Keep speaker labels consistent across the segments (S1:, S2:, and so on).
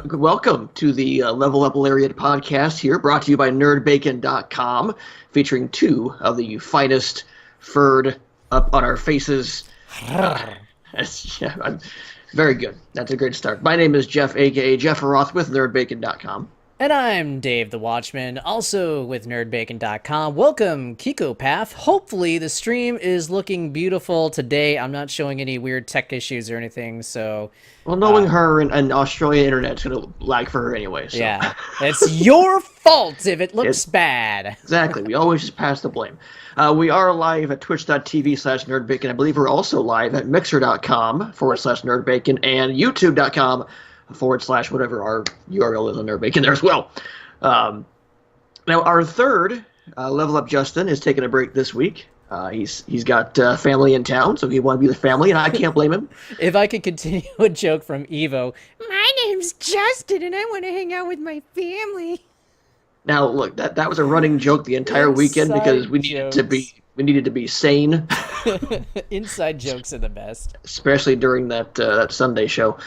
S1: Welcome to the Level Up Lariat podcast here, brought to you by Bacon.com, featuring two of the finest furred up on our faces. Very good. That's a great start. My name is Jeff, a.k.a. Jeff Roth with Bacon.com.
S2: And I'm Dave the Watchman, also with NerdBacon.com. Welcome, Kikopath. Hopefully the stream is looking beautiful today. I'm not showing any weird tech issues or anything, so...
S1: Well, knowing her and Australian internet's going to lag for her anyway, so...
S2: Yeah, it's your fault if it looks bad.
S1: Exactly. We always just pass the blame. We are live at twitch.tv/nerdbacon. I believe we're also live at mixer.com/nerdbacon and youtube.com / whatever our URL is on Nerdbacon there as well. Now, our third Level Up Justin is taking a break this week. He's got family in town, so he wanted to be with family, and I can't blame him.
S2: If I could continue a joke from Evo, my name's Justin, and I want to hang out with my family.
S1: Now, look, that was a running joke the entire weekend because we needed to be sane.
S2: Inside jokes are the best,
S1: especially during that Sunday show.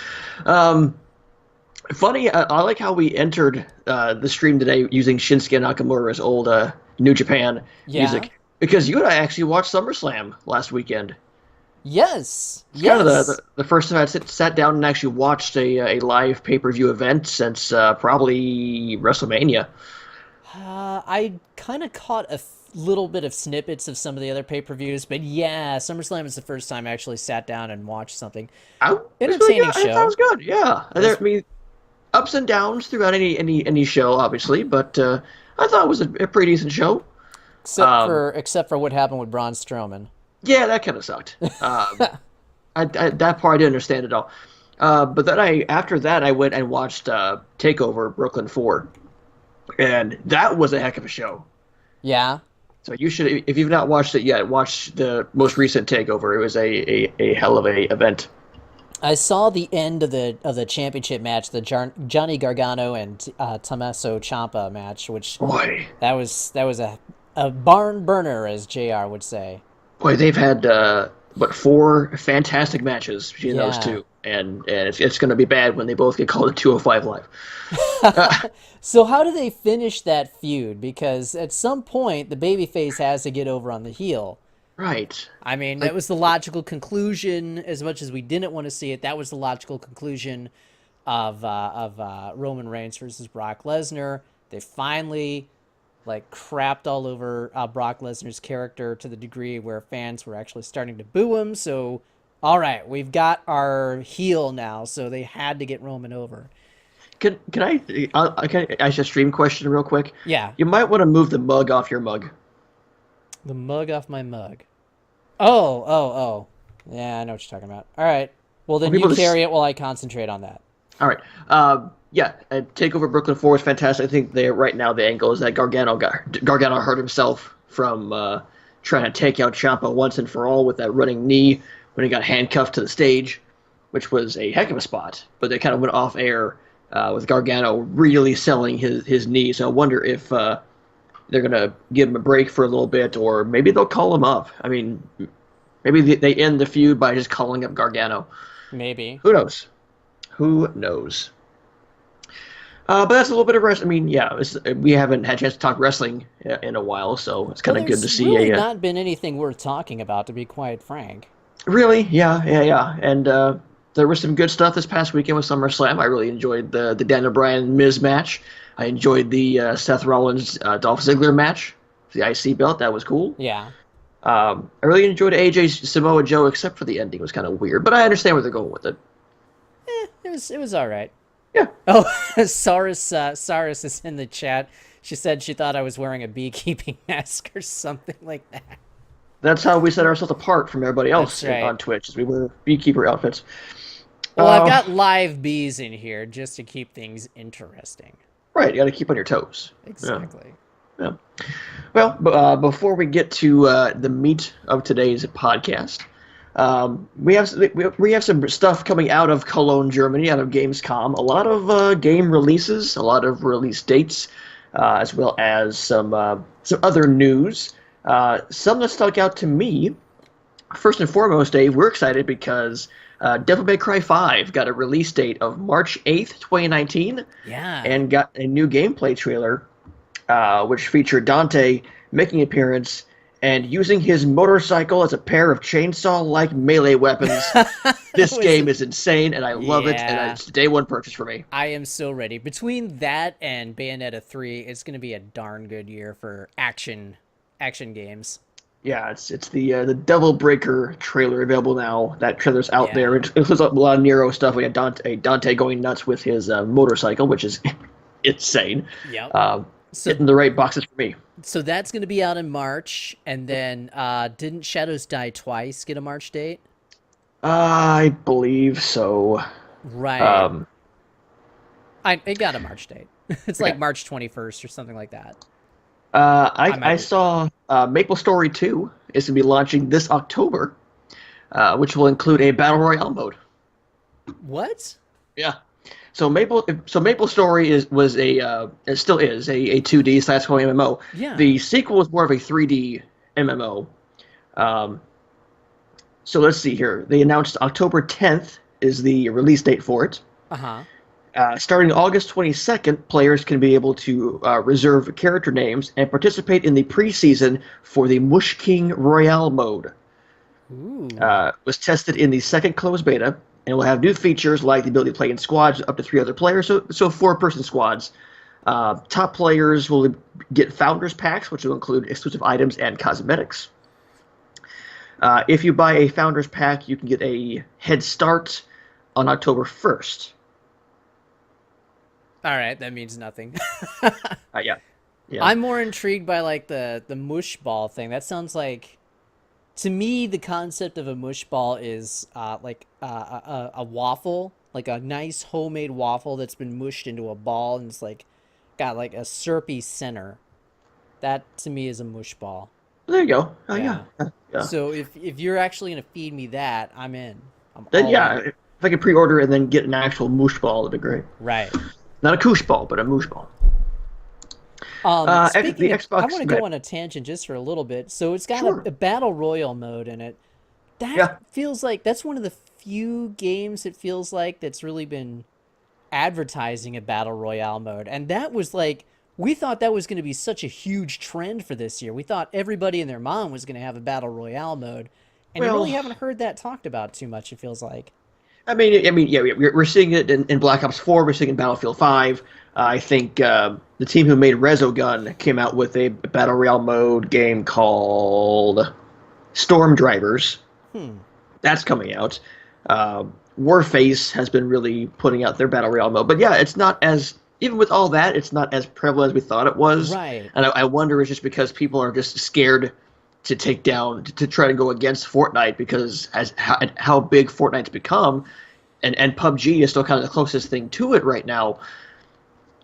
S1: Funny, I like how we entered the stream today using Shinsuke Nakamura's old New Japan music, because you and I actually watched SummerSlam last weekend.
S2: Yes.
S1: Kind of the first time I sat down and actually watched a live pay-per-view event since probably WrestleMania.
S2: I kind of caught a little bit of snippets of some of the other pay-per-views, but yeah, SummerSlam is the first time I actually sat down and watched something. Entertaining show.
S1: That was good, yeah. I mean, ups and downs throughout any show, obviously, but I thought it was a pretty decent show.
S2: Except for what happened with Braun Strowman.
S1: Yeah, that kind of sucked. That part I didn't understand at all. But then after that I went and watched TakeOver Brooklyn 4, and that was a heck of a show.
S2: Yeah. So
S1: you should, if you've not watched it yet, watch the most recent TakeOver. It was a hell of a event.
S2: I saw the end of the championship match, the Johnny Gargano and Tommaso Ciampa match, which that was a barn burner, as JR would say.
S1: Boy, they've had 4 fantastic matches between those two, and it's going to be bad when they both get called a 205 Live.
S2: So how do they finish that feud? Because at some point the babyface has to get over on the heel.
S1: Right.
S2: I mean, that was the logical conclusion. As much as we didn't want to see it, that was the logical conclusion of Roman Reigns versus Brock Lesnar. They finally crapped all over Brock Lesnar's character to the degree where fans were actually starting to boo him. So, all right, we've got our heel now, so they had to get Roman over.
S1: Can I ask you a stream question real quick?
S2: Yeah.
S1: You might want to move the mug off your mug.
S2: The mug off my mug. Oh. Yeah, I know what you're talking about. All right. Well, then you carry it while I concentrate on that.
S1: All right. TakeOver Brooklyn 4 is fantastic. I think right now the angle is that Gargano hurt himself from trying to take out Ciampa once and for all with that running knee when he got handcuffed to the stage, which was a heck of a spot. But they kind of went off air with Gargano really selling his knee. So I wonder if they're going to give him a break for a little bit, or maybe they'll call him up. I mean, maybe they end the feud by just calling up Gargano.
S2: Maybe.
S1: Who knows? But that's a little bit of wrestling. I mean, we haven't had a chance to talk wrestling in a while, so it's kind of good to see.
S2: There's really not been anything worth talking about, to be quite frank.
S1: Really? Yeah. And there was some good stuff this past weekend with SummerSlam. I really enjoyed the Daniel Bryan Miz match. I enjoyed the Seth Rollins Dolph Ziggler match, the IC belt. That was cool.
S2: Yeah.
S1: I really enjoyed AJ Samoa Joe, except for the ending. It was kind of weird, but I understand where they're going with it.
S2: It was all right.
S1: Yeah.
S2: Oh, Saris is in the chat. She said she thought I was wearing a beekeeping mask or something like that.
S1: That's how we set ourselves apart from everybody else on Twitch, is we wear beekeeper outfits.
S2: Well, I've got live bees in here just to keep things interesting.
S1: Right, you got to keep on your toes.
S2: Exactly.
S1: Yeah. Well, before we get to the meat of today's podcast, we have some stuff coming out of Cologne, Germany, out of Gamescom. A lot of game releases, a lot of release dates, as well as some other news. Some that stuck out to me. First and foremost, Dave, we're excited because Devil May Cry 5 got a release date of March 8th, 2019,
S2: Yeah.
S1: and got a new gameplay trailer, which featured Dante making an appearance and using his motorcycle as a pair of chainsaw-like melee weapons. This game is insane, and I love it, and it's a day one purchase for me.
S2: I am so ready. Between that and Bayonetta 3, it's going to be a darn good year for action games.
S1: Yeah, it's the Devil Breaker trailer available now. That trailer's out there. It includes a lot of Nero stuff. We had Dante going nuts with his motorcycle, which is insane.
S2: Yep.
S1: Hitting the right boxes for me.
S2: So that's going to be out in March, and then didn't Shadows Die Twice get a March date?
S1: I believe so.
S2: Right. It got a March date. It's like March 21st or something like that.
S1: I saw MapleStory 2 is going to be launching this October, which will include a Battle Royale mode.
S2: What?
S1: Yeah. So MapleStory was it still is a 2D / MMO.
S2: Yeah.
S1: The sequel is more of a 3D MMO. So let's see here. They announced October 10th is the release date for it.
S2: Uh-huh.
S1: Starting August 22nd, players can be able to reserve character names and participate in the preseason for the Mush King Royale mode.
S2: Ooh.
S1: Was tested in the second closed beta, and will have new features like the ability to play in squads up to 3 other players, so 4-person squads. Top players will get Founders Packs, which will include exclusive items and cosmetics. If you buy a Founders Pack, you can get a head start on October 1st.
S2: All right, that means nothing.
S1: Yeah.
S2: I'm more intrigued by like the mush ball thing. That sounds like, to me, the concept of a mush ball is like a waffle, like a nice homemade waffle that's been mushed into a ball and it's like got like a syrupy center. That to me is a mush ball.
S1: There you go. Yeah.
S2: So if you're actually gonna feed me that, I'm in.
S1: Then if I could pre-order and then get an actual mush ball, that'd be great.
S2: Right.
S1: Not a koosh ball, but a moosh ball.
S2: Speaking of, I want to go on a tangent just for a little bit. So it's got a battle royale mode in it. That feels like that's one of the few games it feels like that's really been advertising a battle royale mode. And that was like, we thought that was going to be such a huge trend for this year. We thought everybody and their mom was going to have a battle royale mode. And you really haven't heard that talked about too much, it feels like.
S1: I mean, yeah, we're seeing it in Black Ops 4. We're seeing it in Battlefield 5. I think the team who made Resogun came out with a Battle Royale mode game called Storm Drivers. That's coming out. Warface has been really putting out their Battle Royale mode. But yeah, it's not as, even with all that, it's not as prevalent as we thought it was.
S2: Right.
S1: And I wonder it's just because people are just scared to take down, to try to go against Fortnite, because how big Fortnite's become, and PUBG is still kind of the closest thing to it right now.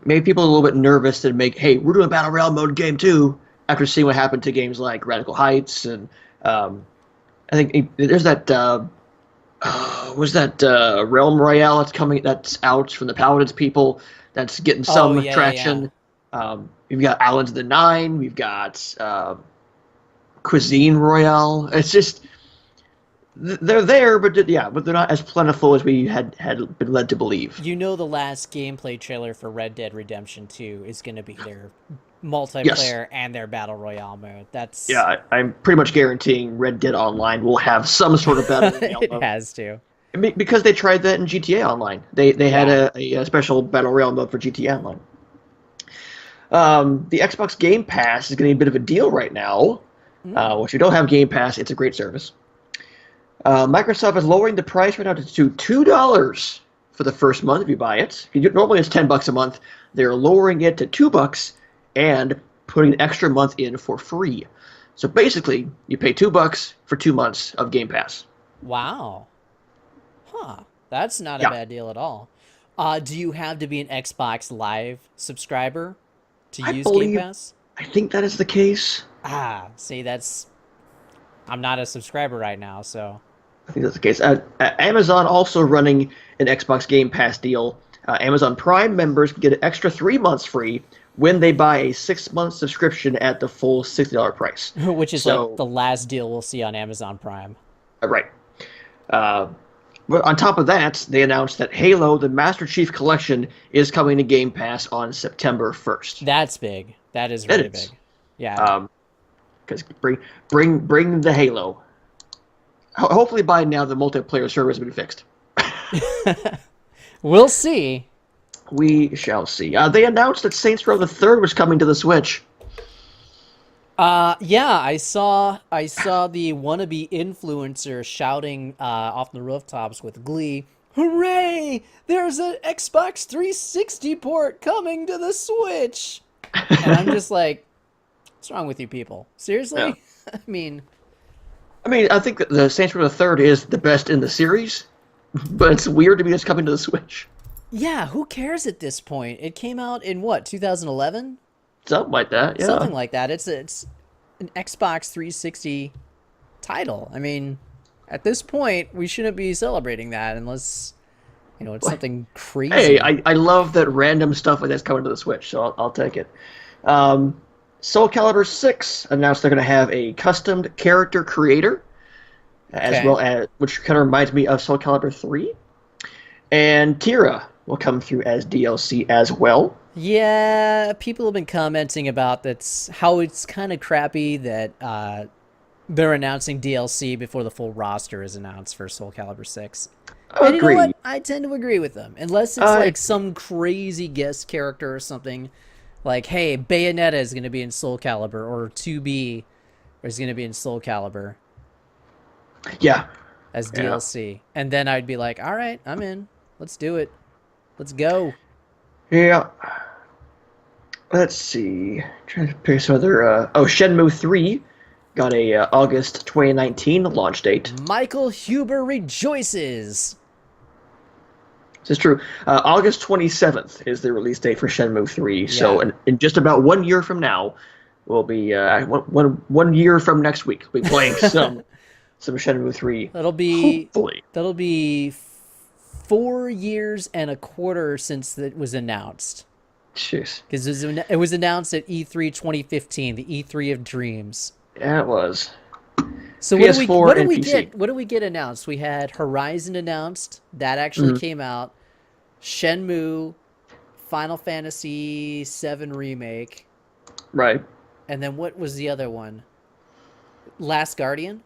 S1: Maybe people are a little bit nervous to make, hey, we're doing a Battle Royale mode game too, after seeing what happened to games like Radical Heights, and I think there's that, Realm Royale that's out from the Paladins people, that's getting some traction. Yeah. We've got Islands of the Nine, we've got Cuisine Royale. It's just, they're there, but they're not as plentiful as we had been led to believe.
S2: You know, the last gameplay trailer for Red Dead Redemption 2 is going to be their multiplayer and their battle royale mode.
S1: I'm pretty much guaranteeing Red Dead Online will have some sort of battle royale mode.
S2: It has to,
S1: because they tried that in GTA Online. They had a special battle royale mode for GTA Online. The Xbox Game Pass is getting a bit of a deal right now. If you don't have Game Pass, it's a great service. Microsoft is lowering the price right now to $2 for the first month if you buy it. Normally it's $10 a month. They're lowering it to $2 and putting an extra month in for free. So basically, you pay $2 for 2 months of Game Pass.
S2: Wow. Huh. That's not a bad deal at all. Do you have to be an Xbox Live subscriber to use Game Pass?
S1: I think that is the case.
S2: See, I'm not a subscriber right now, so.
S1: I think that's the case. Amazon also running an Xbox Game Pass deal. Amazon Prime members get an extra 3 months free when they buy a 6-month subscription at the full $60 price. Which
S2: is like the last deal we'll see on Amazon Prime.
S1: Right. But on top of that, they announced that Halo, the Master Chief Collection, is coming to Game Pass on September 1st.
S2: That's big. That is really big. Yeah.
S1: Because bring the Halo. Hopefully by now the multiplayer server has been fixed.
S2: We'll see.
S1: We shall see. They announced that Saints Row the Third was coming to the Switch.
S2: Yeah, I saw the wannabe influencer shouting off the rooftops with glee, "Hooray! There's an Xbox 360 port coming to the Switch!" And I'm just like, what's wrong with you people? Seriously?
S1: Yeah.
S2: I mean,
S1: I think that the Saints Row the Third is the best in the series, but it's weird to be just coming to the Switch.
S2: yeah, who cares at this point? It came out in what, 2011?
S1: Something like that, yeah.
S2: Something like that. It's an Xbox 360 title. I mean, at this point, we shouldn't be celebrating that unless, it's something crazy.
S1: Hey, I love that random stuff like that's coming to the Switch, so I'll take it. Soulcalibur VI announced they're going to have a custom character creator, as well as, which kind of reminds me of Soulcalibur 3. And Tira will come through as DLC as well.
S2: Yeah, people have been commenting about how it's kind of crappy that they're announcing DLC before the full roster is announced for Soulcalibur 6. And you know what? I tend to agree with them. Unless it's like some crazy guest character or something. Like, hey, Bayonetta is going to be in Soulcalibur, or 2B is going to be in Soulcalibur.
S1: Yeah.
S2: As DLC. And then I'd be like, all right, I'm in. Let's do it. Let's go.
S1: Yeah. Let's see. Trying to pick some other. Shenmue 3 got a August 2019 launch date.
S2: Michael Huber rejoices.
S1: This is true. August 27th is the release date for Shenmue 3. Yeah. So in just about 1 year from now, we'll be 1 year from next week. We'll be playing some Shenmue 3.
S2: That'll be 4 years and a quarter since it was announced.
S1: Jeez.
S2: Because it was announced at E3 2015, the E3 of Dreams.
S1: Yeah, it was.
S2: So what do we get announced? We had Horizon announced. That actually came out. Shenmue, Final Fantasy VII Remake.
S1: Right.
S2: And then what was the other one? Last Guardian?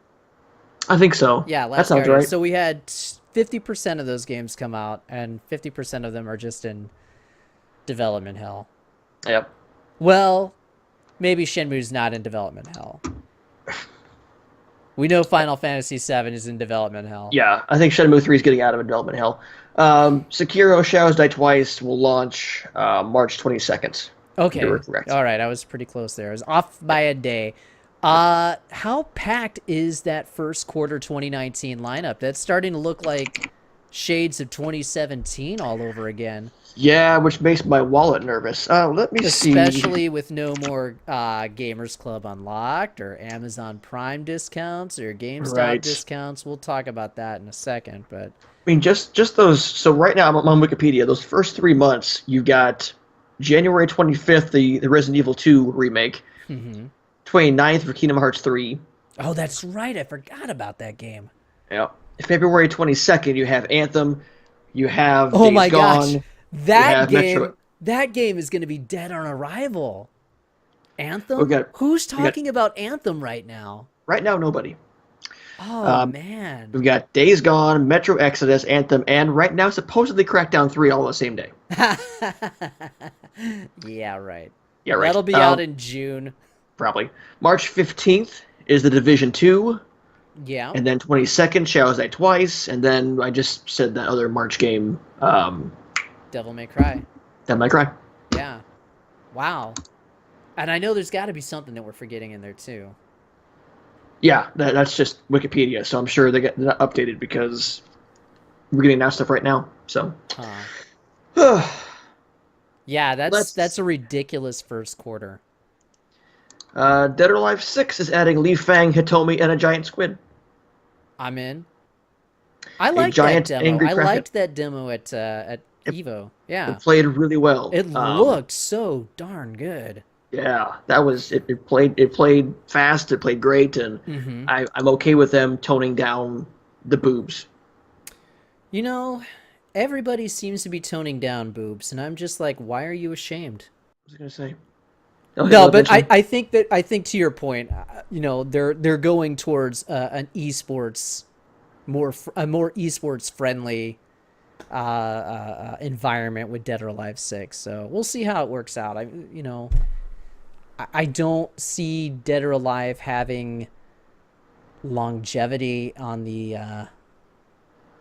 S1: I think so.
S2: Yeah,
S1: that sounds
S2: Guardian.
S1: Right.
S2: So we had 50% of those games come out, and 50% of them are just in development hell.
S1: Yep.
S2: Well, maybe Shenmue's not in development hell. We know Final Fantasy VII is in development hell.
S1: Yeah, I think Shenmue 3 is getting out of development hell. Sekiro Shadows Die Twice will launch March 22nd.
S2: Okay.
S1: You were correct.
S2: All right, I was pretty close there. I was off by a day. How packed is that first quarter 2019 lineup? That's starting to look like shades of 2017 all over again.
S1: Yeah, which makes my wallet nervous. Let me see.
S2: Especially with no more Gamers Club Unlocked or Amazon Prime discounts or GameStop discounts. We'll talk about that in a second. But
S1: I mean, just those. So right now I'm on Wikipedia. Those first 3 months, you got January 25th, the Resident Evil 2 remake.
S2: Mm-hmm.
S1: 29th for Kingdom Hearts 3.
S2: Oh, that's right. I forgot about that game.
S1: Yeah. February 22nd, you have Anthem. You have
S2: Oh
S1: Days
S2: my
S1: Gone.
S2: gosh. That game is going to be dead on arrival. Anthem? Who's talking about Anthem right now?
S1: Right now, nobody.
S2: Oh, man.
S1: We've got Days Gone, Metro Exodus, Anthem, and right now, supposedly Crackdown 3 all on the same day.
S2: Yeah, right.
S1: Yeah, right.
S2: That'll be out in June.
S1: Probably. March 15th is The Division 2.
S2: Yeah.
S1: And then 22nd, Shadows Die Twice. And then I just said that other March game.
S2: Devil May Cry.
S1: Devil May Cry.
S2: Yeah. Wow. And I know there's got to be something that we're forgetting in there, too.
S1: Yeah, that's just Wikipedia. So I'm sure they're not updated because we're getting that stuff right now. So.
S2: Yeah, that's a ridiculous first quarter.
S1: Dead or Alive 6 is adding Li Fang, Hitomi, and a giant squid.
S2: I'm in. I liked that demo. I liked that demo at Evo. Yeah.
S1: It played really well.
S2: It looked so darn good.
S1: Yeah, that was it. It played fast. It played great, and I'm okay with them toning down the boobs.
S2: You know, everybody seems to be toning down boobs, and I'm just like, why are you ashamed?
S1: I was gonna say.
S2: No, but
S1: Mention.
S2: I think to your point, they're going towards an esports a more esports friendly environment with Dead or Alive 6. So we'll see how it works out. I don't see Dead or Alive having longevity on the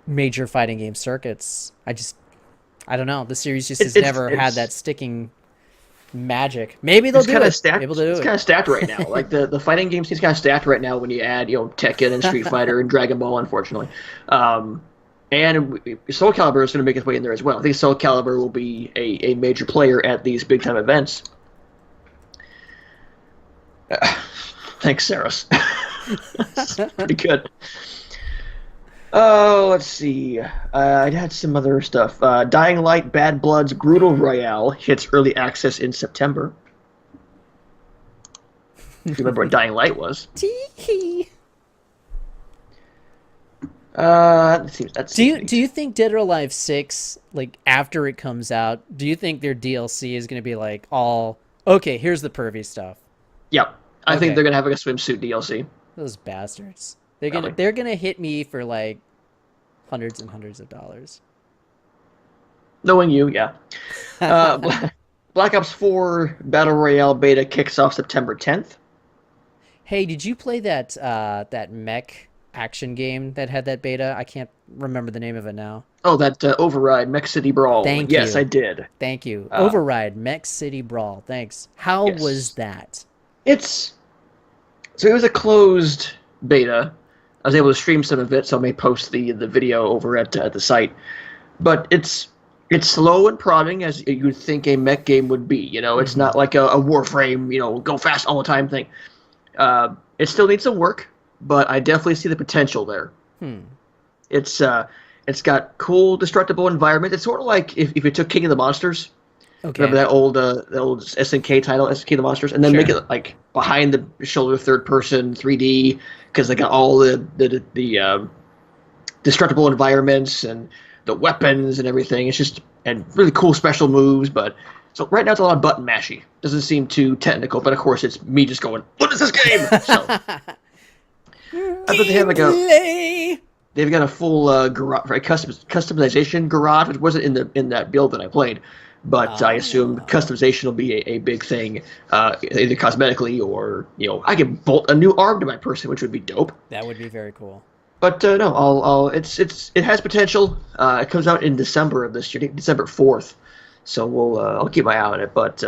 S2: major fighting game circuits. I don't know. The series just has never had that sticking magic. Maybe they'll do it.
S1: Stacked, it's kind of stacked right now. Like the fighting game seems kind of stacked right now when you add Tekken and Street Fighter and Dragon Ball, unfortunately. And Soulcalibur is going to make its way in there as well. I think Soulcalibur will be a major player at these big time events. Thanks, Saros. Pretty good. Oh, let's see. I had some other stuff. Dying Light Bad Blood's Brutal Royale hits early access in September. If you remember what Dying Light was.
S2: Do you think Dead or Alive 6, like after it comes out, do you think their DLC is going to be like okay, here's the pervy stuff?
S1: Yep. I think they're going to have like a swimsuit DLC.
S2: Those bastards. They're gonna hit me for like hundreds and hundreds of dollars.
S1: Knowing you, yeah. Black Ops 4 Battle Royale beta kicks off September 10th.
S2: Hey, did you play that mech action game that had that beta? I can't remember the name of it now.
S1: Oh, that Override Mech City Brawl.
S2: Thank you.
S1: Yes, I did.
S2: Thank you. Override Mech City Brawl. Thanks. How was that?
S1: It was a closed beta. I was able to stream some of it, so I may post the video over at the site. But it's slow and prodding as you'd think a mech game would be. It's not like a Warframe, go fast all the time thing. It still needs some work, but I definitely see the potential there. It's got cool, destructible environment. It's sort of like if you took King of the Monsters. Okay. Remember that old SNK title, SNK the Monsters, and then make it like behind the shoulder, third person, 3D, because they got all the destructible environments and the weapons and everything. It's just and really cool special moves. But so right now it's a lot of button mashy. Doesn't seem too technical, but of course it's me just going, "What is this game?" So I bet they have they've got a full garage, right, customization garage, which wasn't in that build that I played. But I assume customization will be a big thing, either cosmetically or I can bolt a new arm to my person, which would be dope.
S2: That would be very cool.
S1: But no, it has potential. It comes out in December of this year, December 4th. So I'll keep my eye on it. But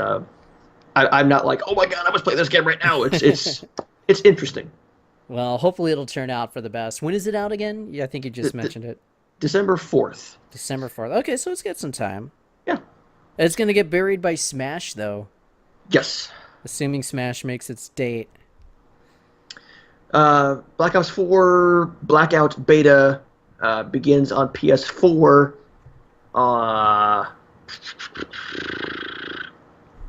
S1: I'm not like, oh my god, I must play this game right now. It's interesting.
S2: Well, hopefully it'll turn out for the best. When is it out again? Yeah, I think you just mentioned it.
S1: December 4th.
S2: December 4th. Okay, so it's got some time.
S1: Yeah.
S2: It's going to get buried by Smash, though.
S1: Yes.
S2: Assuming Smash makes its date.
S1: Black Ops 4 Blackout Beta begins on PS4.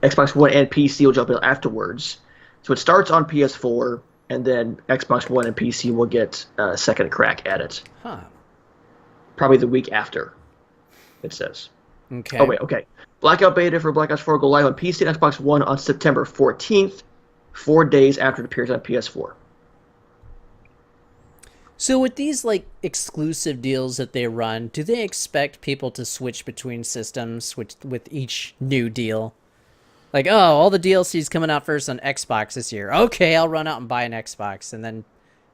S1: Xbox One and PC will jump in afterwards. So it starts on PS4, and then Xbox One and PC will get a second crack at it.
S2: Huh.
S1: Probably the week after, it says.
S2: Okay.
S1: Oh, wait, okay. Blackout Beta for Black Ops 4 go live on PC and Xbox One on September 14th, 4 days after it appears on PS4.
S2: So with these exclusive deals that they run, do they expect people to switch between systems with each new deal? Like, oh, all the DLC's coming out first on Xbox this year. Okay, I'll run out and buy an Xbox. And then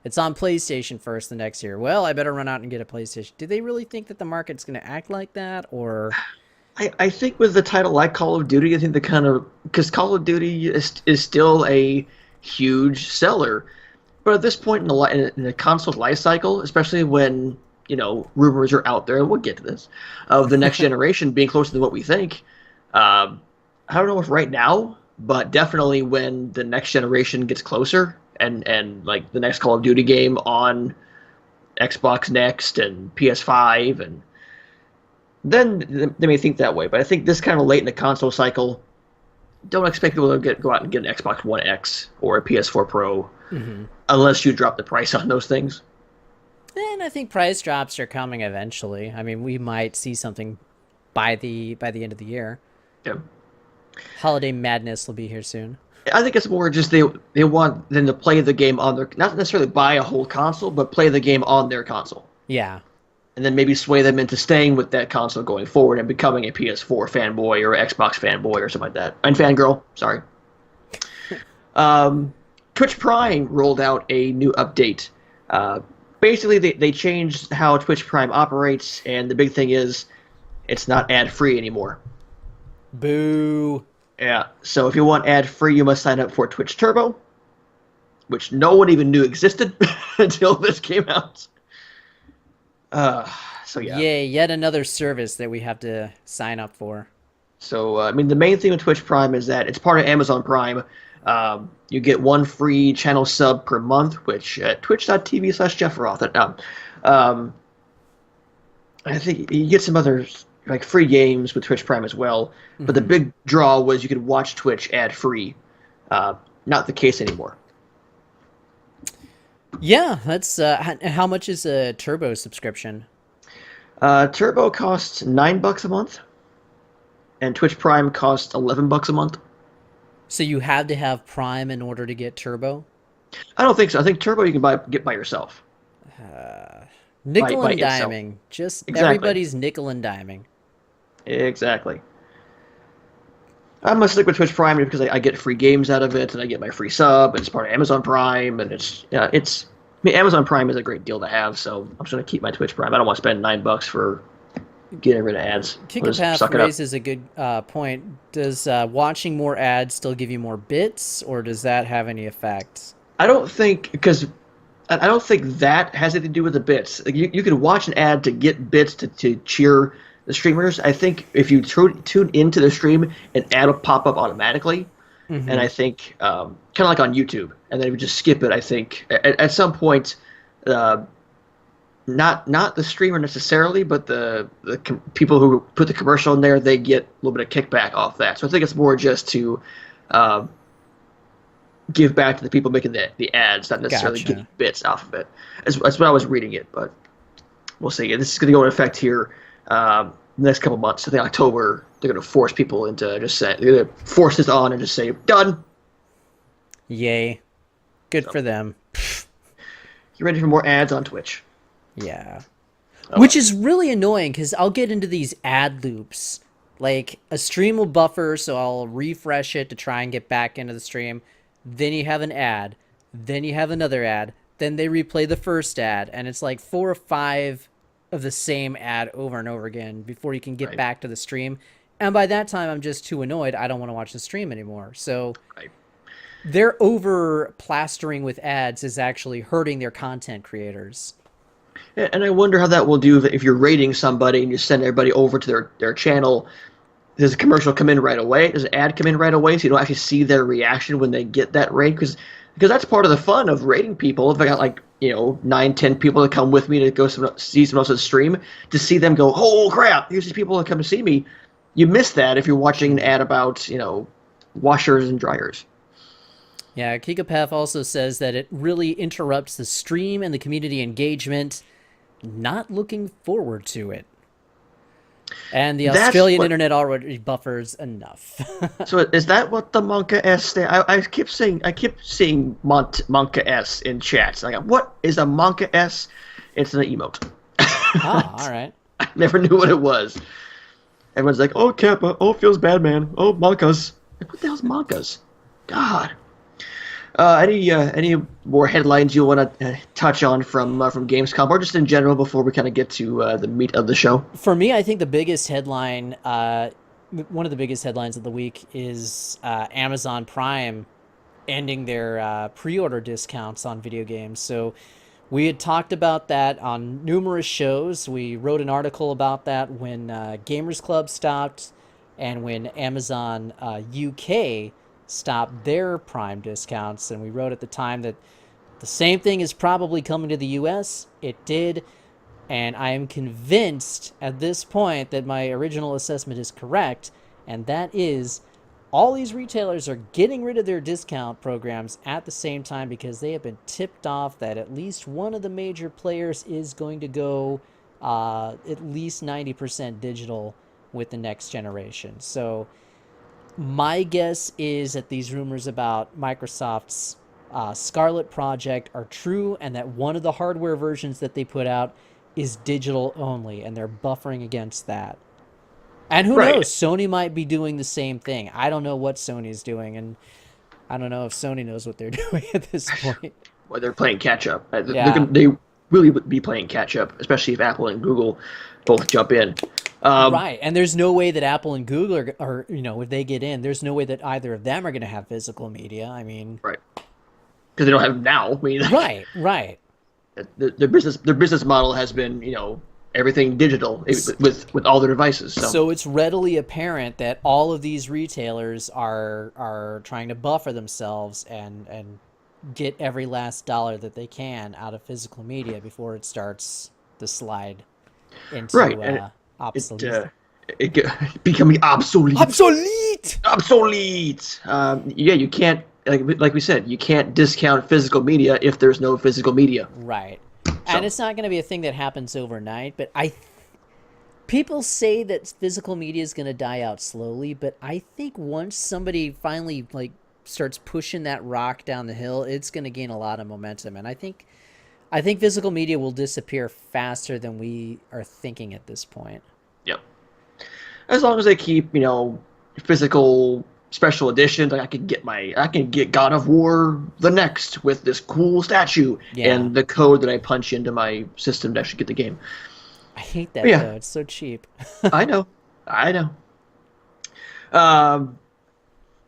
S2: it's on PlayStation first the next year. Well, I better run out and get a PlayStation. Do they really think that the market's going to act like that? Or
S1: I think with the title like Call of Duty, I think because Call of Duty is still a huge seller. But at this point in the console life cycle, especially when, rumors are out there, and we'll get to this, of the next generation being closer than what we think, I don't know if right now, but definitely when the next generation gets closer and like the next Call of Duty game on Xbox Next and PS5, and then they may think that way. But I think this kind of late in the console cycle, don't expect people to go out and get an Xbox One X or a PS4 Pro unless you drop the price on those things.
S2: then I think price drops are coming eventually. I mean, we might see something by the end of the year.
S1: Yeah.
S2: Holiday madness will be here soon.
S1: I think it's more just they want them to play the game on their, not necessarily buy a whole console, but play the game on their console.
S2: Yeah.
S1: And then maybe sway them into staying with that console going forward and becoming a PS4 fanboy or Xbox fanboy or something like that. And fangirl, sorry. Twitch Prime rolled out a new update. Basically, they changed how Twitch Prime operates, and the big thing is it's not ad-free anymore.
S2: Boo.
S1: Yeah, so if you want ad-free, you must sign up for Twitch Turbo, which no one even knew existed until this came out. So yeah.
S2: Yay, yet another service that we have to sign up for.
S1: So, I mean, the main thing with Twitch Prime is that it's part of Amazon Prime. You get one free channel sub per month, which at twitch.tv/JeffRoth. I think you get some other like free games with Twitch Prime as well. But the big draw was you could watch Twitch ad-free. Not the case anymore.
S2: Yeah, that's how much is a Turbo subscription?
S1: Turbo costs $9 a month, and Twitch Prime costs $11 a month.
S2: So you have to have Prime in order to get Turbo?
S1: I don't think so. I think Turbo you can get by yourself.
S2: Nickel
S1: by
S2: and
S1: itself.
S2: diming. Just
S1: Exactly.
S2: everybody's nickel and diming.
S1: Exactly. I'm gonna stick with Twitch Prime because I get free games out of it, and I get my free sub, and it's part of Amazon Prime, and it's. I mean, Amazon Prime is a great deal to have, so I'm just gonna keep my Twitch Prime. I don't want to spend $9 for getting rid of ads.
S2: Kickapath raises a good point. Does watching more ads still give you more bits, or does that have any effect?
S1: I don't think that has anything to do with the bits. Like, you can watch an ad to get bits to cheer the streamers. I think if you tune into the stream, an ad will pop up automatically. And I think kind of like on YouTube, and then if you just skip it, I think at some point, not the streamer necessarily, but the people who put the commercial in there, they get a little bit of kickback off that. So I think it's more just to give back to the people making the ads, not necessarily getting bits off of it. That's what I was reading it, but we'll see. This is going to go into effect here the next couple months. I think October, they're going to force people into just say, they're going to force this on and just say, done.
S2: Yay. Good for them.
S1: You ready for more ads on Twitch?
S2: Yeah. Which is really annoying because I'll get into these ad loops. Like, a stream will buffer, so I'll refresh it to try and get back into the stream. Then you have an ad. Then you have another ad. Then they replay the first ad. And it's like 4 or 5 of the same ad over and over again before you can get back to the stream. And by that time, I'm just too annoyed. I don't want to watch the stream anymore. So their over plastering with ads is actually hurting their content creators.
S1: Yeah, and I wonder how that will do if you're rating somebody and you send everybody over to their channel. Does a commercial come in right away? Does an ad come in right away so you don't actually see their reaction when they get that rate? Because that's part of the fun of rating people. If I got 9, 10 people that come with me to go see someone else's stream, to see them go, oh crap, here's these people that come to see me. You miss that if you're watching an ad about, washers and dryers.
S2: Yeah, Kikapath also says that it really interrupts the stream and the community engagement. Not looking forward to it. And the Australian internet already buffers enough.
S1: So is that what the Monka S I keep seeing Monka S in chats. I go, what is a Monka S? It's an emote.
S2: All right.
S1: I never knew what it was. Everyone's like, oh Kappa, oh feels bad man, oh Monkas. Like, what the hell's Monkas? God. Any more headlines you want to touch on from Gamescom, or just in general before we kind of get to the meat of the show?
S2: For me, I think the biggest headline, one of the biggest headlines of the week, is Amazon Prime ending their pre-order discounts on video games. So we had talked about that on numerous shows. We wrote an article about that when Gamers Club stopped, and when Amazon UK stopped their Prime discounts, and we wrote at the time that the same thing is probably coming to the US. It did, and I am convinced at this point that my original assessment is correct, and that is all these retailers are getting rid of their discount programs at the same time because they have been tipped off that at least one of the major players is going to go at least 90% digital with the next generation. So my guess is that these rumors about Microsoft's Scarlet project are true, and that one of the hardware versions that they put out is digital only, and they're buffering against that. And who
S1: Right.
S2: knows? Sony might be doing the same thing. I don't know what Sony's doing, and I don't know if Sony knows what they're doing at this point.
S1: Well, they're playing catch up.
S2: Yeah.
S1: They really would be playing catch up, especially if Apple and Google both jump in.
S2: Right. And there's no way that Apple and Google are, if they get in, there's no way that either of them are going to have physical media. I mean,
S1: Right. Because they don't have it now. I mean,
S2: right.
S1: their business model has been, everything digital with all their devices.
S2: So it's readily apparent that all of these retailers are trying to buffer themselves and get every last dollar that they can out of physical media before it starts to slide into obsolete.
S1: Becoming obsolete.
S2: Obsolete.
S1: You can't, like we said, you can't discount physical media if there's no physical media.
S2: Right. And it's not going to be a thing that happens overnight, but people say that physical media is going to die out slowly, but I think once somebody finally starts pushing that rock down the hill, it's going to gain a lot of momentum, and I think physical media will disappear faster than we are thinking at this point.
S1: Yep. As long as they keep, physical special editions, like I can get God of War the next with this cool statue and the code that I punch into my system to actually get the game.
S2: I hate that though. It's so cheap.
S1: I know.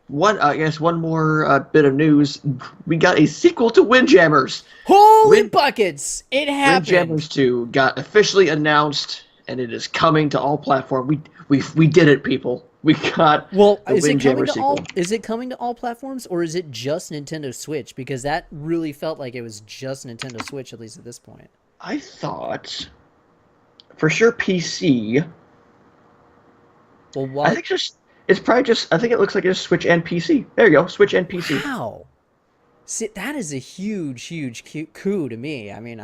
S1: One more bit of news. We got a sequel to Windjammers.
S2: Holy buckets! It happened.
S1: Windjammers 2 got officially announced, and it is coming to all platforms. We did it, people. We got the Windjammers sequel.
S2: Is it coming to all platforms, or is it just Nintendo Switch? Because that really felt like it was just Nintendo Switch, at least at this point.
S1: I thought, for sure, PC.
S2: Well, what?
S1: I think it's probably just. I think it looks like it's Switch and PC. There you go, Switch and PC.
S2: Wow. See, that is a huge coup to me. I mean,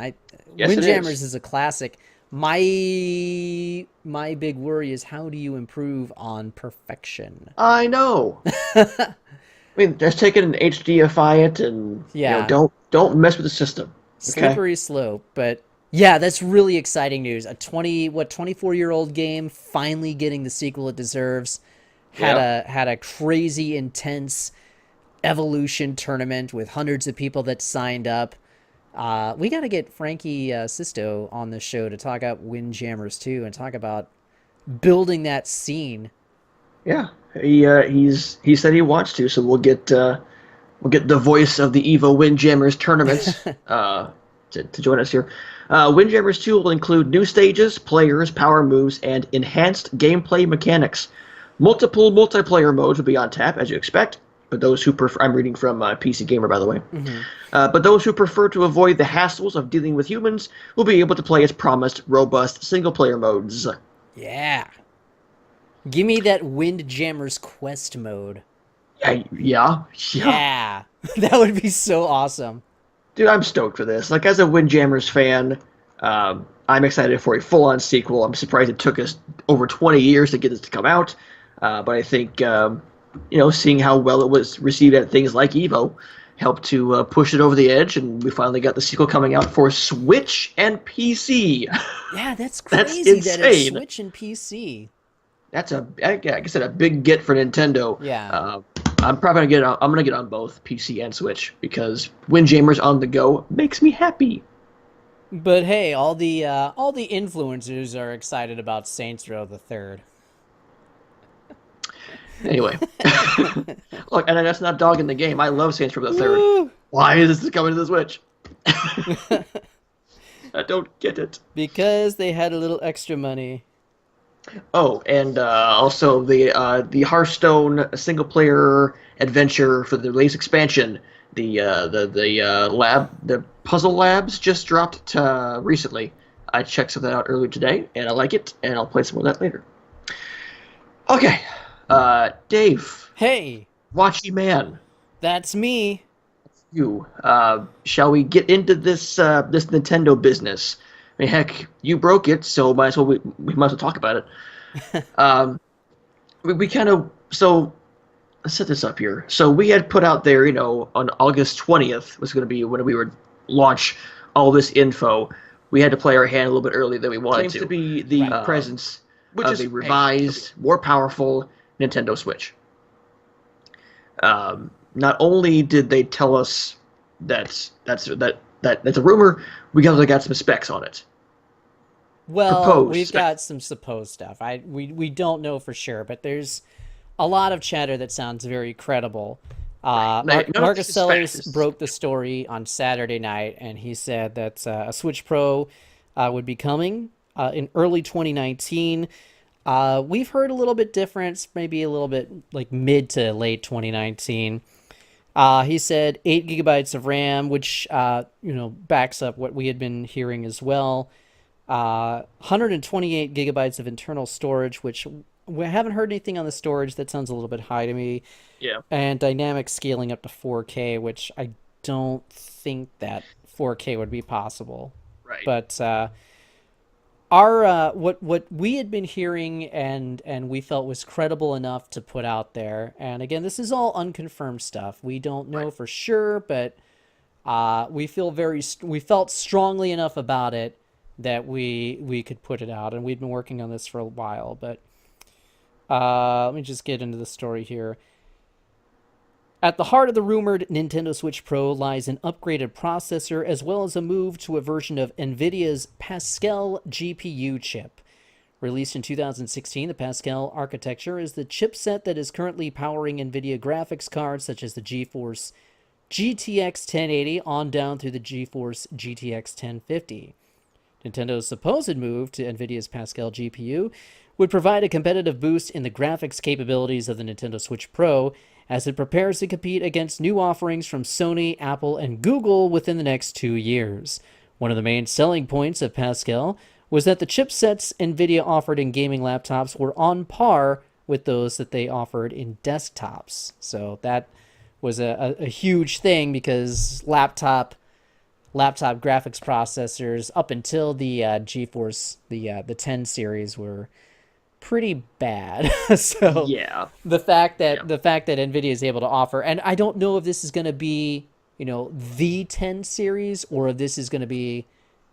S1: Yes,
S2: Windjammers is a classic. My big worry is, how do you improve on perfection?
S1: I know. I mean, just take it and HDify it, and don't mess with the system. Okay?
S2: Slippery slope, but yeah, that's really exciting news. A 24-year-old game finally getting the sequel it deserves. Had a crazy intense evolution tournament with hundreds of people that signed up. We got to get Frankie Sisto on the show to talk about Windjammers 2 and talk about building that scene.
S1: Yeah, he said he wants to, so we'll get the voice of the Evo Windjammers tournament to join us here. Windjammers 2 will include new stages, players, power moves, and enhanced gameplay mechanics. Multiple multiplayer modes will be on tap, as you expect. But those who prefer, I'm reading from PC Gamer, by the way. Mm-hmm. But those who prefer to avoid the hassles of dealing with humans will be able to play as promised robust single-player modes.
S2: Yeah. Give me that Windjammers quest mode.
S1: Yeah.
S2: That would be so awesome.
S1: Dude, I'm stoked for this. Like, as a Windjammers fan, I'm excited for a full-on sequel. I'm surprised it took us over 20 years to get this to come out. But I think... seeing how well it was received at things like Evo helped to push it over the edge, and we finally got the sequel coming out for Switch and PC.
S2: Yeah, that's crazy.
S1: That's insane.
S2: That it's Switch and PC.
S1: That's like I said, a big get for Nintendo.
S2: Yeah.
S1: I'm probably gonna get on both PC and Switch because Windjammers on the go makes me happy.
S2: But hey, all the influencers are excited about Saints Row the Third.
S1: Anyway, look, and that's not dogging the game. I love Saints Row the Third. Why is this coming to the Switch? I don't get it.
S2: Because they had a little extra money.
S1: Oh, and also the Hearthstone single player adventure for the latest expansion. The Puzzle Labs just dropped recently. I checked something out earlier today, and I like it, and I'll play some more of that later. Okay. Dave.
S2: Hey,
S1: Watchy man.
S2: that's me.
S1: You. Shall we get into this Nintendo business? I mean, heck, you broke it, so we might as well talk about it. Um, we kind of so let's set this up here. So we had put out there, on August 20th was going to be when we would launch all this info. We had to play our hand a little bit earlier than we wanted
S2: Claims
S1: to.
S2: to
S1: be the
S2: Right.
S1: presence of a revised, more powerful Nintendo Switch. Not only did they tell us that's a rumor, we also got some specs on it.
S2: Well,
S1: Proposed
S2: we've
S1: specs.
S2: got some supposed stuff. We don't know for sure, but there's a lot of chatter that sounds very credible. Marcus Sellers broke the story on Saturday night, and he said that a Switch Pro would be coming in early 2019. We've heard a little bit different, maybe a little bit like mid to late 2019. He said 8 gigabytes of RAM, which backs up what we had been hearing as well. 128 gigabytes of internal storage, which we haven't heard anything on the storage. That sounds a little bit high to me.
S1: Yeah.
S2: And dynamic scaling up to 4K, which I don't think that 4K would be possible.
S1: Right.
S2: But our what we had been hearing and we felt was credible enough to put out there. And again, this is all unconfirmed stuff. We don't know for sure, but we felt strongly enough about it that we could put it out, and we've been working on this for a while. But let me just get into the story here. At the heart of the rumored Nintendo Switch Pro lies an upgraded processor as well as a move to a version of NVIDIA's Pascal GPU chip. Released in 2016, the Pascal architecture is the chipset that is currently powering NVIDIA graphics cards such as the GeForce GTX 1080 on down through the GeForce GTX 1050. Nintendo's supposed move to NVIDIA's Pascal GPU would provide a competitive boost in the graphics capabilities of the Nintendo Switch Pro as it prepares to compete against new offerings from Sony, Apple, and Google within the next 2 years. One of the main selling points of Pascal was that the chipsets NVIDIA offered in gaming laptops were on par with those that they offered in desktops. So that was a huge thing because laptop graphics processors up until the GeForce the 10 series were pretty bad. So
S1: yeah,
S2: the fact that NVIDIA is able to offer, and I don't know if this is going to be the 10 series or if this is going to be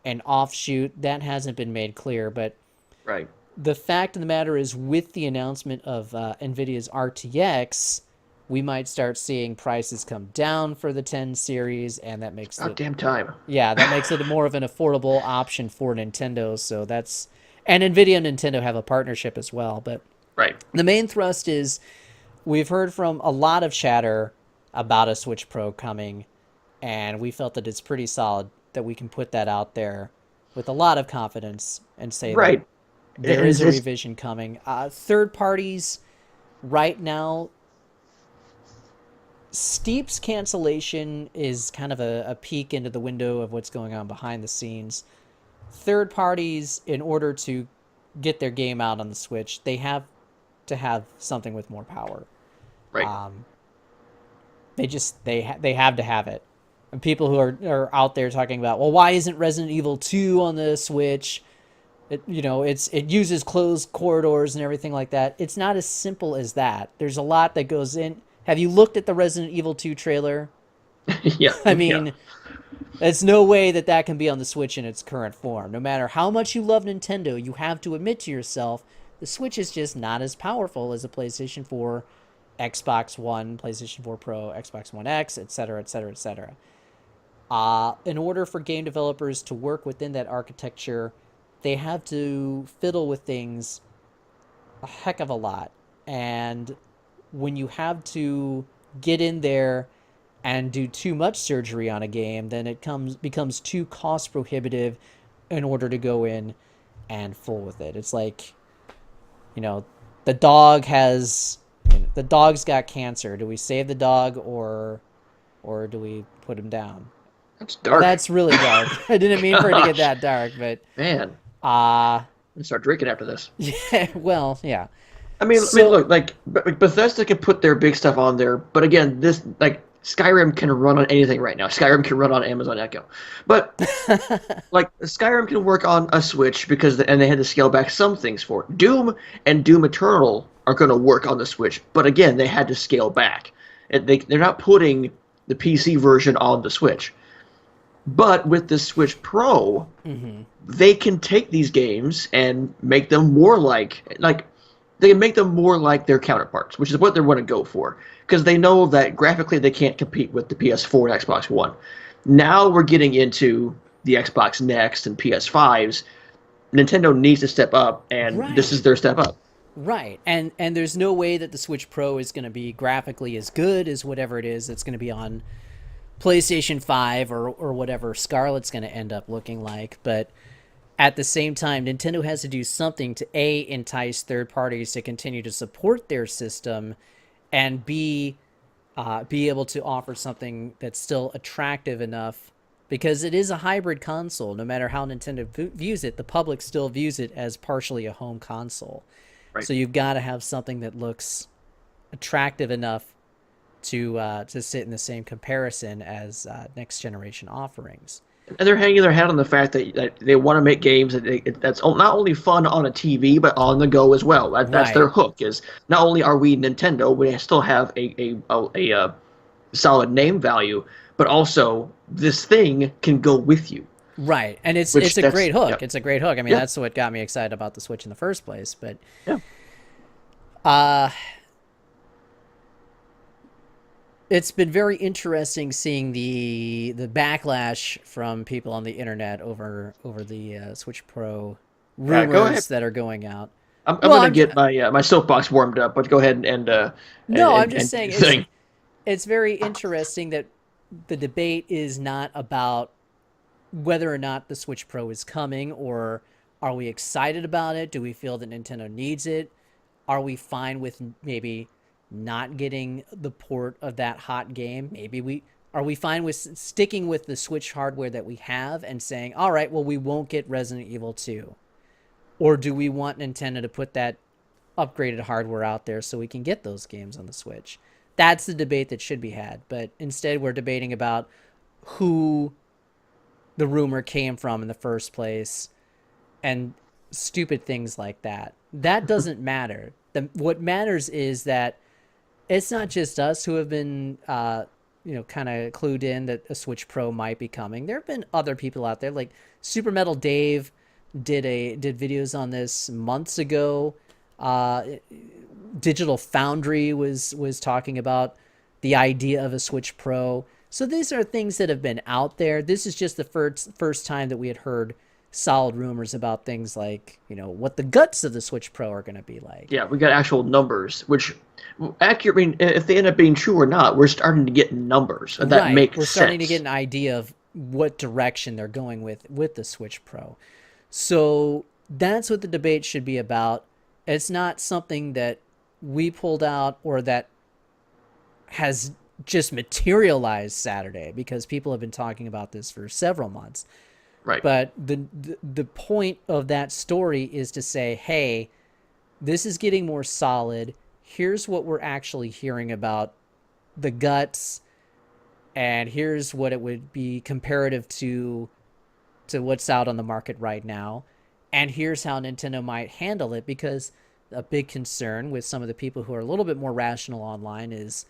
S2: an offshoot, that hasn't been made clear. But
S1: right.
S2: The fact of the matter is, with the announcement of NVIDIA's RTX, we might start seeing prices come down for the 10 series, and that makes
S1: it damn time.
S2: Yeah, that makes it more of an affordable option for Nintendo. So that's, and NVIDIA and Nintendo have a partnership as well. But
S1: right,
S2: the main thrust is we've heard from a lot of chatter about a Switch Pro coming, and we felt that it's pretty solid that we can put that out there with a lot of confidence and say that there is a revision coming. Third parties right now, Steep's cancellation is kind of a peek into the window of what's going on behind the scenes. Third parties, in order to get their game out on the Switch, they have to have something with more power.
S1: Right.
S2: They have to have it. And people who are out there talking about, well, why isn't Resident Evil 2 on the Switch? It uses closed corridors and everything like that. It's not as simple as that. There's a lot that goes in. Have you looked at the Resident Evil 2 trailer?
S1: Yeah.
S2: I mean, there's no way that can be on the Switch in its current form. No matter how much you love Nintendo, you have to admit to yourself, the Switch is just not as powerful as a PlayStation 4, Xbox One, PlayStation 4 Pro, Xbox One X, etc., etc., etc. In order for game developers to work within that architecture, they have to fiddle with things a heck of a lot. And when you have to get in there and do too much surgery on a game, then it becomes too cost prohibitive in order to go in and fool with it. It's like, the dog's got cancer. Do we save the dog or do we put him down?
S1: That's dark.
S2: That's really dark. I didn't mean for it to get that dark, but
S1: man, I'm gonna start drinking after this.
S2: Yeah, well, yeah. So
S1: look, like Bethesda can put their big stuff on there, but again, this like Skyrim can run on anything right now. Skyrim can run on Amazon Echo, but like Skyrim can work on a Switch and they had to scale back some things for it. Doom and Doom Eternal are going to work on the Switch, but again, they had to scale back. They're not putting the PC version on the Switch. But with the Switch Pro, they can take these games and make them more like they can make them more like their counterparts, which is what they want to go for. Because they know that graphically they can't compete with the PS4 and Xbox One. Now we're getting into the Xbox Next and PS5s. Nintendo needs to step up, and this is
S2: right.
S1: their step up.
S2: Right. And there's no way that the Switch Pro is going to be graphically as good as whatever it is that's going to be on PlayStation 5 or whatever Scarlet's going to end up looking like, but at the same time, Nintendo has to do something to A, entice third parties to continue to support their system, and B, be able to offer something that's still attractive enough, because it is a hybrid console. No matter how Nintendo views it, the public still views it as partially a home console.
S1: Right.
S2: So you've got to have something that looks attractive enough to sit in the same comparison as next generation offerings.
S1: And they're hanging their hat on the fact that they want to make games that's not only fun on a TV but on the go as well. That's their
S2: Right.
S1: hook. Is not only are we Nintendo, we still have a solid name value, but also this thing can go with you.
S2: Right. And
S1: Which
S2: it's a
S1: that's
S2: great hook.
S1: yeah
S2: It's a great hook. I mean,
S1: yeah
S2: that's what got me excited about the Switch in the first place. But
S1: yeah.
S2: uh it's been very interesting seeing the backlash from people on the internet over the Switch Pro
S1: Go ahead.
S2: rumors that are going out.
S1: I'm
S2: Well,
S1: gonna get my soapbox warmed up, but go ahead
S2: no, I'm just
S1: and
S2: saying
S1: thing.
S2: it's very interesting that the debate is not about whether or not the Switch Pro is coming, or are we excited about it? Do we feel that Nintendo needs it? Are we fine with maybe not getting the port of that hot game? Maybe we are we fine with sticking with the Switch hardware that we have and saying, "All right, well we won't get Resident Evil 2." Or do we want Nintendo to put that upgraded hardware out there so we can get those games on the Switch? That's the debate that should be had, but instead we're debating about who the rumor came from in the first place and stupid things like that. That doesn't matter. What matters is that it's not just us who have been, kind of clued in that a Switch Pro might be coming. There have been other people out there, like Super Metal Dave did videos on this months ago. Digital Foundry was talking about the idea of a Switch Pro. So these are things that have been out there. This is just the first time that we had heard solid rumors about things like, what the guts of the Switch Pro are going to be like.
S1: Yeah, we got actual numbers, which accurate. I mean, if they end up being true or not, we're starting to get numbers, and that
S2: Right.
S1: makes
S2: We're starting to
S1: sense.
S2: get an idea of what direction they're going with the Switch Pro. So that's what the debate should be about. It's not something that we pulled out or that has just materialized Saturday, because people have been talking about this for several months.
S1: Right.
S2: But the point of that story is to say, hey, this is getting more solid. Here's what we're actually hearing about the guts, and here's what it would be comparative to what's out on the market right now. And here's how Nintendo might handle it, because a big concern with some of the people who are a little bit more rational online is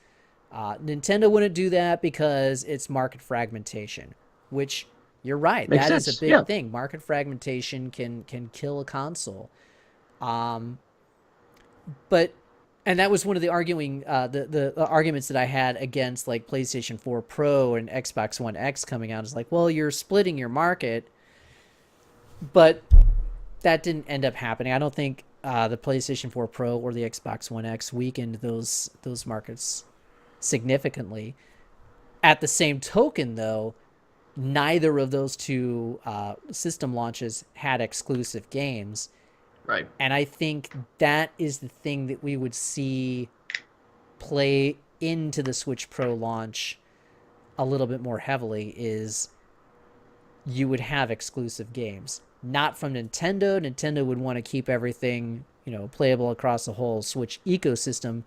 S2: Nintendo wouldn't do that because it's market fragmentation, which you're right.
S1: Makes
S2: That is a
S1: sense.
S2: big
S1: Yeah.
S2: thing. Market fragmentation can kill a console. Um, but and that was one of the the arguments that I had against like PlayStation 4 Pro and Xbox One X coming out, is like, well, you're splitting your market, but that didn't end up happening. I don't think the PlayStation 4 Pro or the Xbox One X weakened those markets significantly. At the same token, though, neither of those two system launches had exclusive games.
S1: Right.
S2: And I think that is the thing that we would see play into the Switch Pro launch a little bit more heavily, is you would have exclusive games. Not from Nintendo. Nintendo would want to keep everything, playable across the whole Switch ecosystem.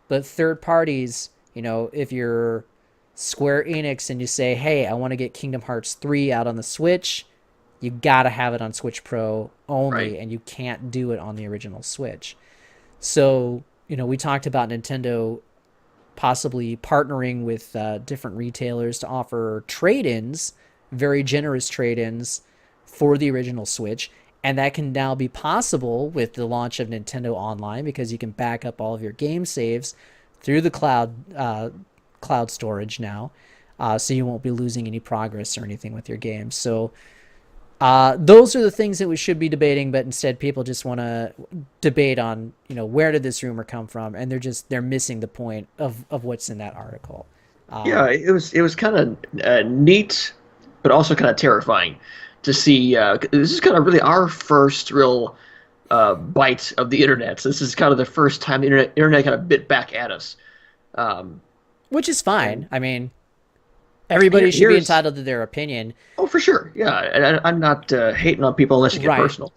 S2: But third parties, if you're Square Enix and you say, hey, I want to get Kingdom Hearts 3 out on the Switch, you gotta have it on Switch Pro only,
S1: Right.
S2: and you can't do it on the original Switch. So, we talked about Nintendo possibly partnering with different retailers to offer trade-ins, very generous trade-ins for the original Switch. And that can now be possible with the launch of Nintendo Online, because you can back up all of your game saves through the cloud storage now, so you won't be losing any progress or anything with your games. So those are the things that we should be debating, but instead people just want to debate on, where did this rumor come from, and they're missing the point of what's in that article.
S1: Yeah, it was kind of neat, but also kind of terrifying to see. This is kind of really our first real bite of the internet. So this is kind of the first time the internet kind of bit back at us.
S2: Which is fine. I mean, everybody should be entitled to their opinion.
S1: Oh, for sure. Yeah, and I'm not hating on people unless you get personal.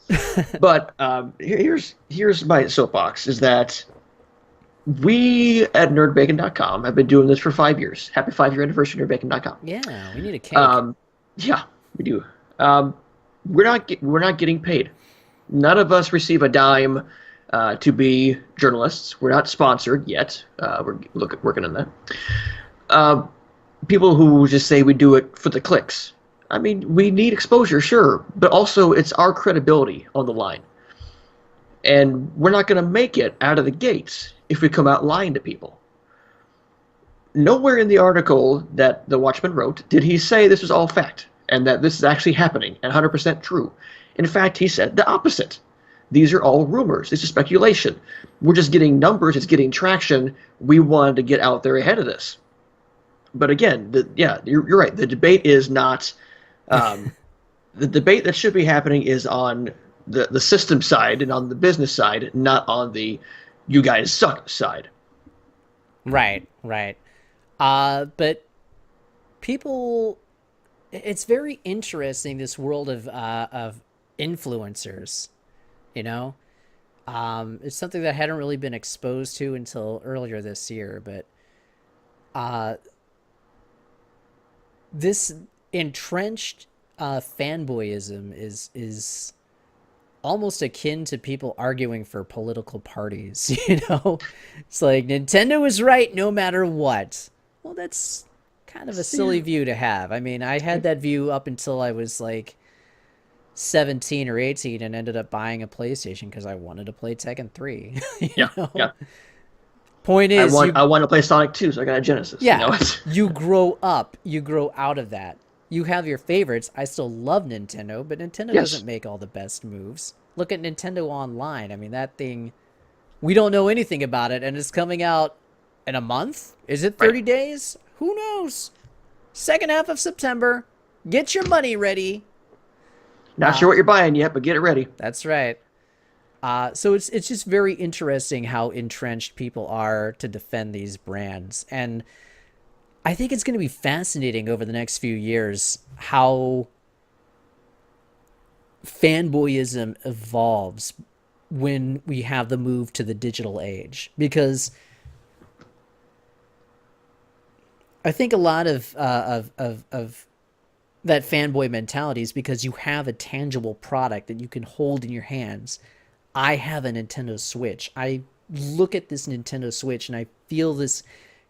S1: But here's my soapbox: is that we at Bacon.com have been doing this for 5 years. Happy 5-year anniversary, Bacon.com.
S2: Yeah, we need a cake.
S1: Yeah, we do. We're not getting paid. None of us receive a dime to be journalists. We're not sponsored yet. We're working on that. People who just say we do it for the clicks. I mean, we need exposure, sure, but also it's our credibility on the line. And we're not going to make it out of the gates if we come out lying to people. Nowhere in the article that the Watchman wrote did he say this was all fact and that this is actually happening and 100% true. In fact, he said the opposite. These are all rumors. This is speculation. We're just getting numbers. It's getting traction. We wanted to get out there ahead of this. But again, you're right. The debate is not the debate that should be happening is on the system side and on the business side, not on the you guys suck side.
S2: Right. But people, it's very interesting, this world of influencers. It's something that I hadn't really been exposed to until earlier this year, but this entrenched fanboyism is almost akin to people arguing for political parties. It's like Nintendo is right no matter what. Well, that's kind of a silly view to have. I mean, I had that view up until I was like 17 or 18 and ended up buying a PlayStation because I wanted to play Tekken 3.
S1: Yeah.
S2: Point is,
S1: I want to play Sonic 2, so I got a Genesis.
S2: Yeah, you grow up. You grow out of that. You have your favorites. I still love Nintendo, but Nintendo doesn't make all the best moves. Look at Nintendo Online. I mean, that thing, we don't know anything about it, and it's coming out in a month? Is it 30 days? Who knows? Second half of September. Get your money ready.
S1: Not sure what you're buying yet, but get it ready.
S2: That's right. So it's just very interesting how entrenched people are to defend these brands. And I think it's going to be fascinating over the next few years how fanboyism evolves when we have the move to the digital age. Because I think a lot of that fanboy mentality is because you have a tangible product that you can hold in your hands. I have a Nintendo Switch. I look at this Nintendo Switch and I feel this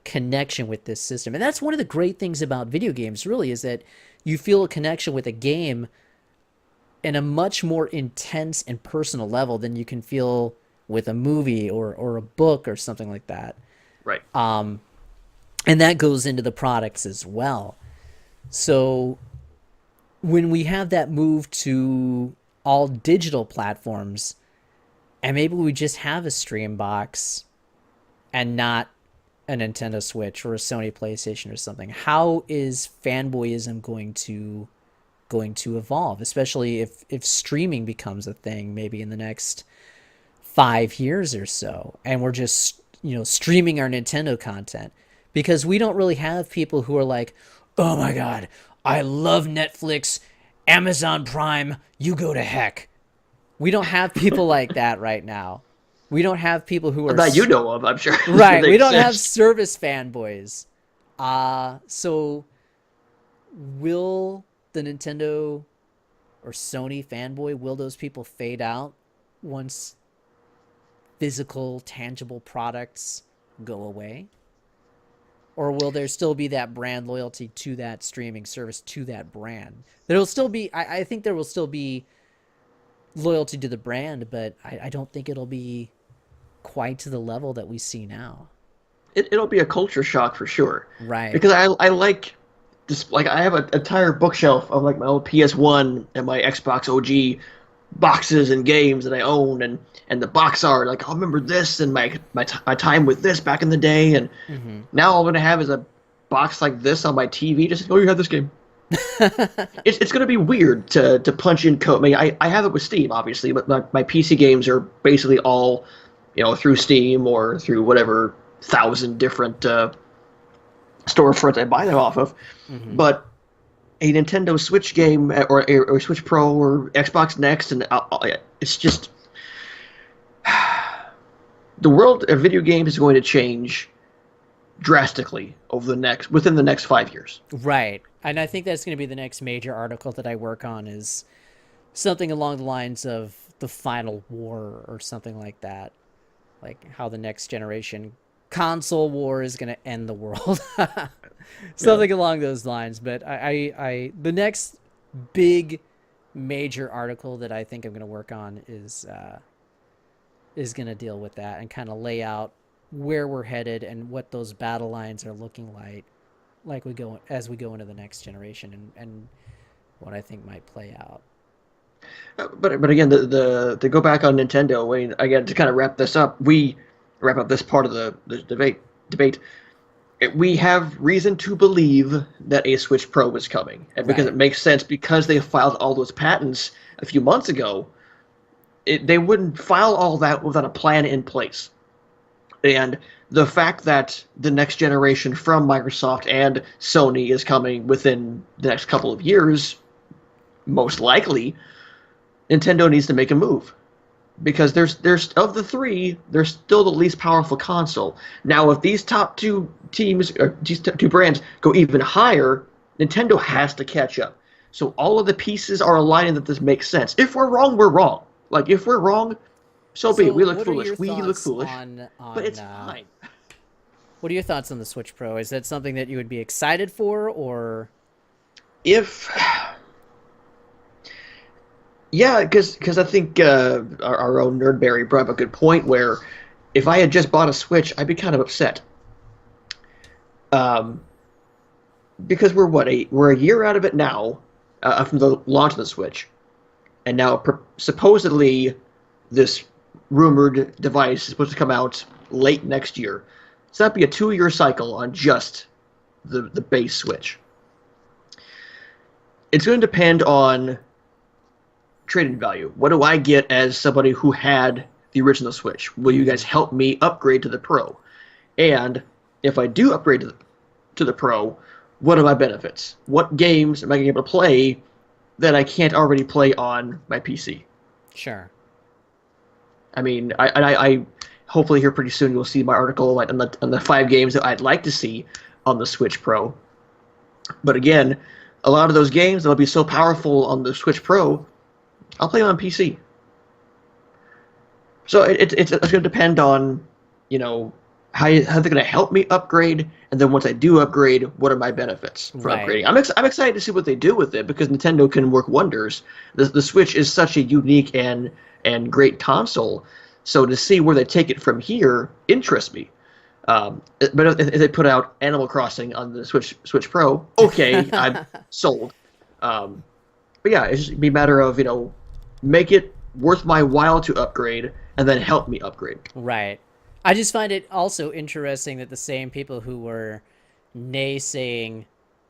S2: connection with this system. And that's one of the great things about video games, really, is that you feel a connection with a game in a much more intense and personal level than you can feel with a movie or a book or something like that.
S1: Right.
S2: And that goes into the products as well. So when we have that move to all digital platforms, and maybe we just have a stream box and not a Nintendo Switch or a Sony PlayStation or something, how is fanboyism going to evolve, especially if streaming becomes a thing maybe in the next 5 years or so, and we're just streaming our Nintendo content? Because we don't really have people who are like, oh my god, I love Netflix, Amazon Prime, you go to heck. We don't have people like that right now. We don't have people who are
S1: that you know of, I'm sure.
S2: right.
S1: They
S2: We don't have
S1: exist.
S2: service fanboys. So will the Nintendo or Sony fanboy, will those people fade out once physical, tangible products go away? Or will there still be that brand loyalty to that streaming service, to that brand? There'll still be, I think there will still be loyalty to the brand, but I don't think it'll be quite to the level that we see now.
S1: It'll be a culture shock for sure.
S2: Right.
S1: Because I like just like I have an entire bookshelf of like my old PS1 and my Xbox OG boxes and games that I own, and the box art, like I remember this and my time with this back in the day, and
S2: Mm-hmm.
S1: now all I'm gonna have is a box like this on my TV. Just, oh, you have this game. It's gonna be weird to punch in code. I mean, I have it with Steam, obviously, but my PC games are basically all, through Steam or through whatever thousand different storefronts I buy them off of.
S2: Mm-hmm.
S1: But a Nintendo Switch game or Switch Pro or Xbox Next, and it's just the world of video games is going to change drastically within the next 5 years.
S2: Right. And I think that's going to be the next major article that I work on, is something along the lines of the final war or something like that. Like how the next generation console war is going to end the world. Something along those lines. But the next big major article that I think I'm going to work on is going to deal with that and kind of lay out where we're headed and what those battle lines are looking like as we go into the next generation, and what I think might play out.
S1: But again, the to go back on Nintendo, Wayne, again, to kind of wrap this up, wrap up this part of the debate. We have reason to believe that a Switch Pro is coming, and because
S2: Right.
S1: it makes sense, because they filed all those patents a few months ago. They wouldn't file all that without a plan in place. And the fact that the next generation from Microsoft and Sony is coming within the next couple of years, most likely, Nintendo needs to make a move. Because there's of the three, they're still the least powerful console. Now, if these top two teams or these two brands go even higher, Nintendo has to catch up. So all of the pieces are aligning that this makes sense. If we're wrong, we're wrong. Like, if we're wrong, so be it. We look
S2: what are
S1: foolish.
S2: your
S1: We look
S2: thoughts
S1: foolish.
S2: on
S1: But it's fine.
S2: what are your thoughts on the Switch Pro? Is that something that you would be excited for, or
S1: If Yeah, because I think our own Nerdberry brought up a good point where if I had just bought a Switch, I'd be kind of upset. Um, because we're a year out of it now, from the launch of the Switch, and now supposedly this rumored device is supposed to come out late next year. So that'd be a 2-year cycle on just the base Switch. It's going to depend on trade-in value. What do I get as somebody who had the original Switch? Will you guys help me upgrade to the Pro? And if I do upgrade to the Pro, what are my benefits? What games am I going to be able to play that I can't already play on my PC?
S2: sure?
S1: I mean, I hopefully here pretty soon you'll see my article on the 5 games that I'd like to see on the Switch Pro. But again, a lot of those games that'll be so powerful on the Switch Pro, I'll play on PC. So it's going to depend on, how they're going to help me upgrade, and then once I do upgrade, what are my benefits for
S2: Right.
S1: upgrading? I'm excited to see what they do with it, because Nintendo can work wonders. The Switch is such a unique and great console, so to see where they take it from here interests me. But if they put out Animal Crossing on the Switch Pro, okay, I'm sold. But yeah, it's just be a matter of, make it worth my while to upgrade, and then help me upgrade.
S2: Right. I just find it also interesting that the same people who were naysaying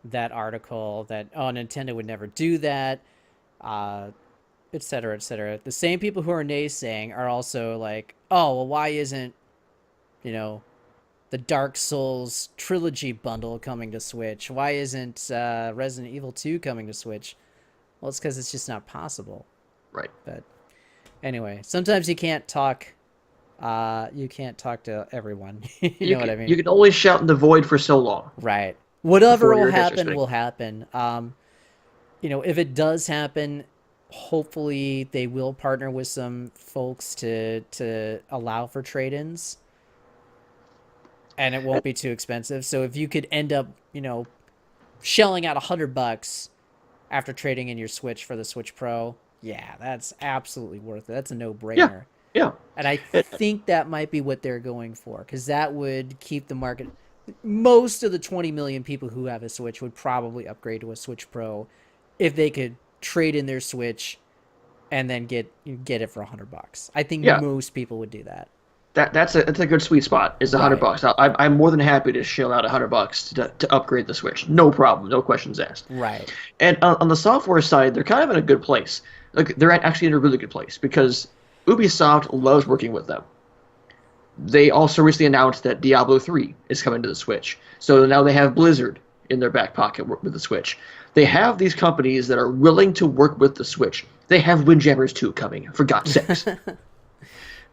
S2: that article, that, oh, Nintendo would never do that, et cetera, the same people who are naysaying are also like, oh, well, why isn't, the Dark Souls trilogy bundle coming to Switch? Why isn't Resident Evil 2 coming to Switch? Well, it's because it's just not possible.
S1: Right.
S2: But anyway, sometimes you can't talk You can't talk to everyone. You know what I mean?
S1: You can only shout in the void for so long.
S2: Right. Whatever
S1: Before
S2: will
S1: your heads are
S2: happen
S1: spinning.
S2: will happen. If it does happen, hopefully they will partner with some folks to allow for trade-ins, and it won't be too expensive. So if you could end up, shelling out $100 after trading in your Switch for the Switch Pro, yeah, that's absolutely worth it. That's a
S1: Yeah,
S2: no-brainer.
S1: yeah.
S2: And I
S1: It,
S2: think that might be what they're going for, because that would keep the market. Most of the 20 million people who have a Switch would probably upgrade to a Switch Pro if they could trade in their Switch and then get it for $100. I think
S1: yeah,
S2: most people would do that.
S1: that's a good sweet spot. Is
S2: Right.
S1: $100. I'm more than happy to shell out $100 to upgrade the Switch. No problem. No questions asked.
S2: Right.
S1: And on the software side, they're kind of in a good place. Like they're actually in a really good place because Ubisoft loves working with them. They also recently announced that Diablo 3 is coming to the Switch. So now they have Blizzard in their back pocket with the Switch. They have these companies that are willing to work with the Switch. They have Windjammers 2 coming, for God's sakes.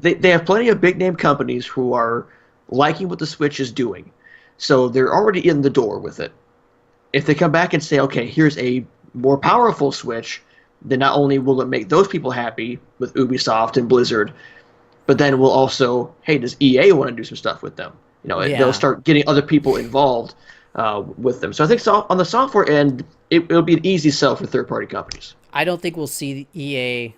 S1: They have plenty of big name companies who are liking what the Switch is doing. So they're already in the door with it. If they come back and say, okay, here's a more powerful Switch, then not only will it make those people happy with Ubisoft and Blizzard, but then we'll also, hey, does EA want to do some stuff with them? They'll
S2: Yeah.
S1: start getting other people involved with them. So I think on the software end, it'll be an easy sell for third-party companies.
S2: I don't think we'll see EA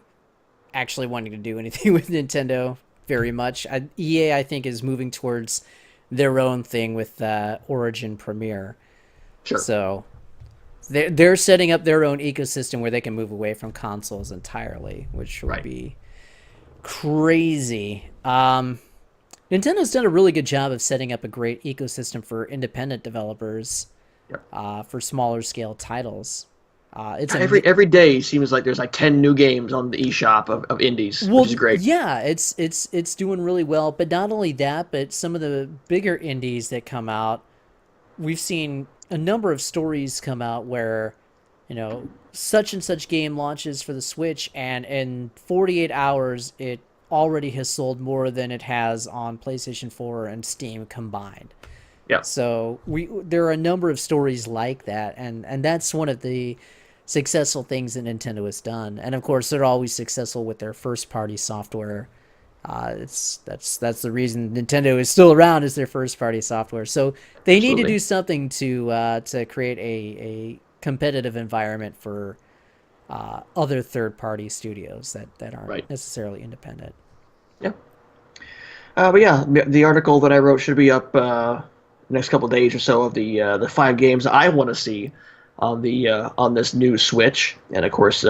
S2: actually wanting to do anything with Nintendo very much. EA, I think, is moving towards their own thing with Origin Premier.
S1: Sure.
S2: So they're setting up their own ecosystem where they can move away from consoles entirely, which would
S1: Right.
S2: be crazy. Nintendo's done a really good job of setting up a great ecosystem for independent developers
S1: Yep.
S2: for smaller scale titles. It's
S1: Every day seems like there's like 10 new games on the eShop of indies, which is great.
S2: yeah, it's doing really well. But not only that, but some of the bigger indies that come out, we've seen a number of stories come out where, such and such game launches for the Switch, and in 48 hours, it already has sold more than it has on PlayStation 4 and Steam combined.
S1: Yeah.
S2: So there are a number of stories like that, and that's one of the successful things that Nintendo has done. And of course, they're always successful with their first party software. That's the reason Nintendo is still around, is their first party software. So they need to
S1: Absolutely.
S2: do something to create a competitive environment for other third party studios that aren't
S1: Right.
S2: necessarily independent.
S1: Yeah. But yeah, the article that I wrote should be up next couple days or so of the 5 games I want to see on this new Switch, and of course,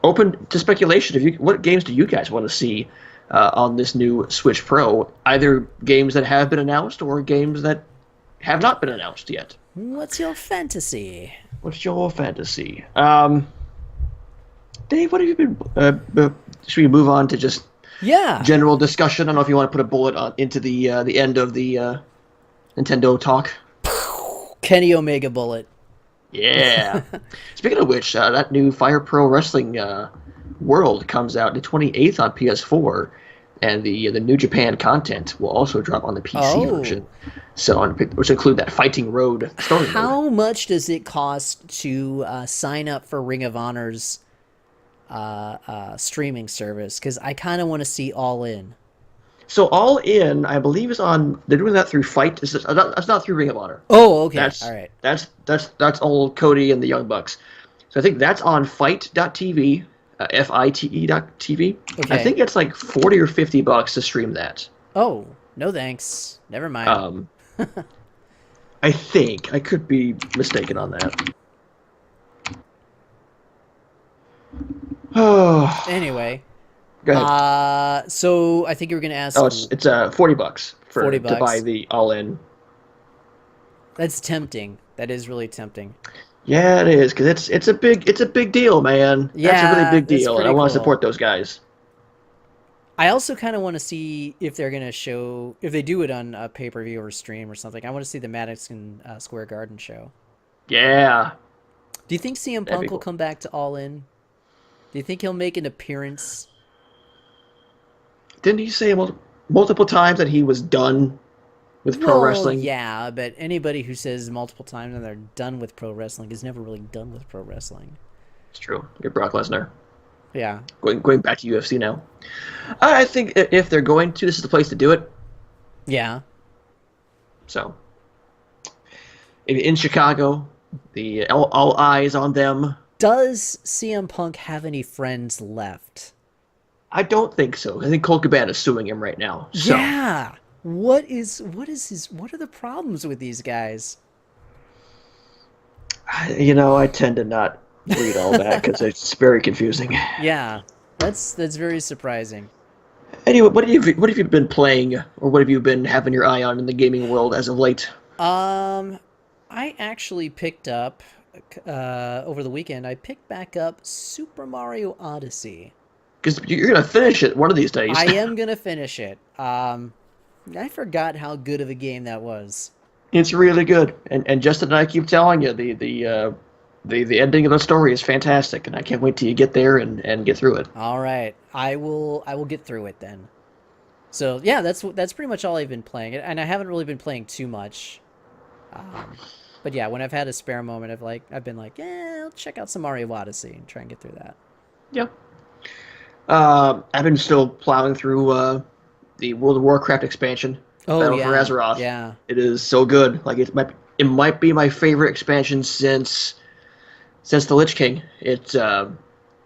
S1: open to speculation. What games do you guys want to see on this new Switch Pro? Either games that have been announced or games that have not been announced yet.
S2: What's your fantasy?
S1: What's your fantasy? Dave, what have you been? Should we move on to just
S2: Yeah.
S1: general discussion? I don't know if you want to put a bullet into the end of the Nintendo talk.
S2: Kenny Omega Bullet.
S1: Yeah. Speaking of which, that new Fire Pro Wrestling World comes out the 28th on PS4, and the New Japan content will also drop on the PC version. So, which include that Fighting Road story mode.
S2: How much does it cost to sign up for Ring of Honor's streaming service? Because I kind of want to see All In.
S1: So All In, I believe, is on. They're doing that through Fight. That's not through Ring of Honor.
S2: Oh, okay.
S1: That's
S2: all right.
S1: That's old Cody and the Young Bucks. So I think that's on Fight.tv, FITE.tv.
S2: Okay.
S1: I think it's like $40 or $50 to stream that.
S2: Oh, no thanks. Never mind.
S1: I think I could be mistaken on that. Oh,
S2: Anyway,
S1: go ahead.
S2: so I think you were gonna ask.
S1: Oh, it's $40 for
S2: $40.
S1: to buy the All In.
S2: That's tempting. That is really tempting.
S1: Yeah, it is, because it's a big deal, man. That's a
S2: Yeah,
S1: really big
S2: that's
S1: deal, and I
S2: pretty
S1: want to
S2: cool.
S1: support those guys.
S2: I also kind of want to see if they're gonna show, if they do it on a pay-per-view or stream or something. I want to see the Madison Square Garden show.
S1: Yeah.
S2: Do you think CM
S1: That'd be
S2: Punk will
S1: cool.
S2: come back to All In? Do you think he'll make an appearance?
S1: Didn't he say, well, multiple times that he was done with pro wrestling.
S2: Yeah, but anybody who says multiple times and they're done with pro wrestling is never really done with pro wrestling.
S1: It's true. You're Brock Lesnar.
S2: Yeah.
S1: Going back to UFC now. I think if they're going to, this is the place to do it.
S2: Yeah.
S1: So, in Chicago, all eyes on them.
S2: Does CM Punk have any friends left?
S1: I don't think so. I think Colt Cabana is suing him right now. So.
S2: Yeah. What are the problems with these guys?
S1: I tend to not read all that because it's very confusing.
S2: Yeah, that's very surprising.
S1: Anyway, what have you been playing, or what have you been having your eye on in the gaming world as of late?
S2: I actually picked up over the weekend. I picked back up Super Mario Odyssey.
S1: Because you're gonna finish it one of these days.
S2: I am gonna finish it. I forgot how good of a game that was.
S1: It's really good, and Justin and I keep telling you the ending of the story is fantastic, and I can't wait till you get there and get through it.
S2: All right, I will get through it then. So yeah, that's pretty much all I've been playing, and I haven't really been playing too much. But yeah, when I've had a spare moment, I've been like, yeah, I'll check out some Mario Odyssey and try and get through that.
S1: Yeah. I've been still plowing through the World of Warcraft expansion.
S2: Oh,
S1: Battle
S2: yeah.
S1: for Azeroth.
S2: Yeah.
S1: It is so good. Like it might be my favorite expansion since the Lich King. It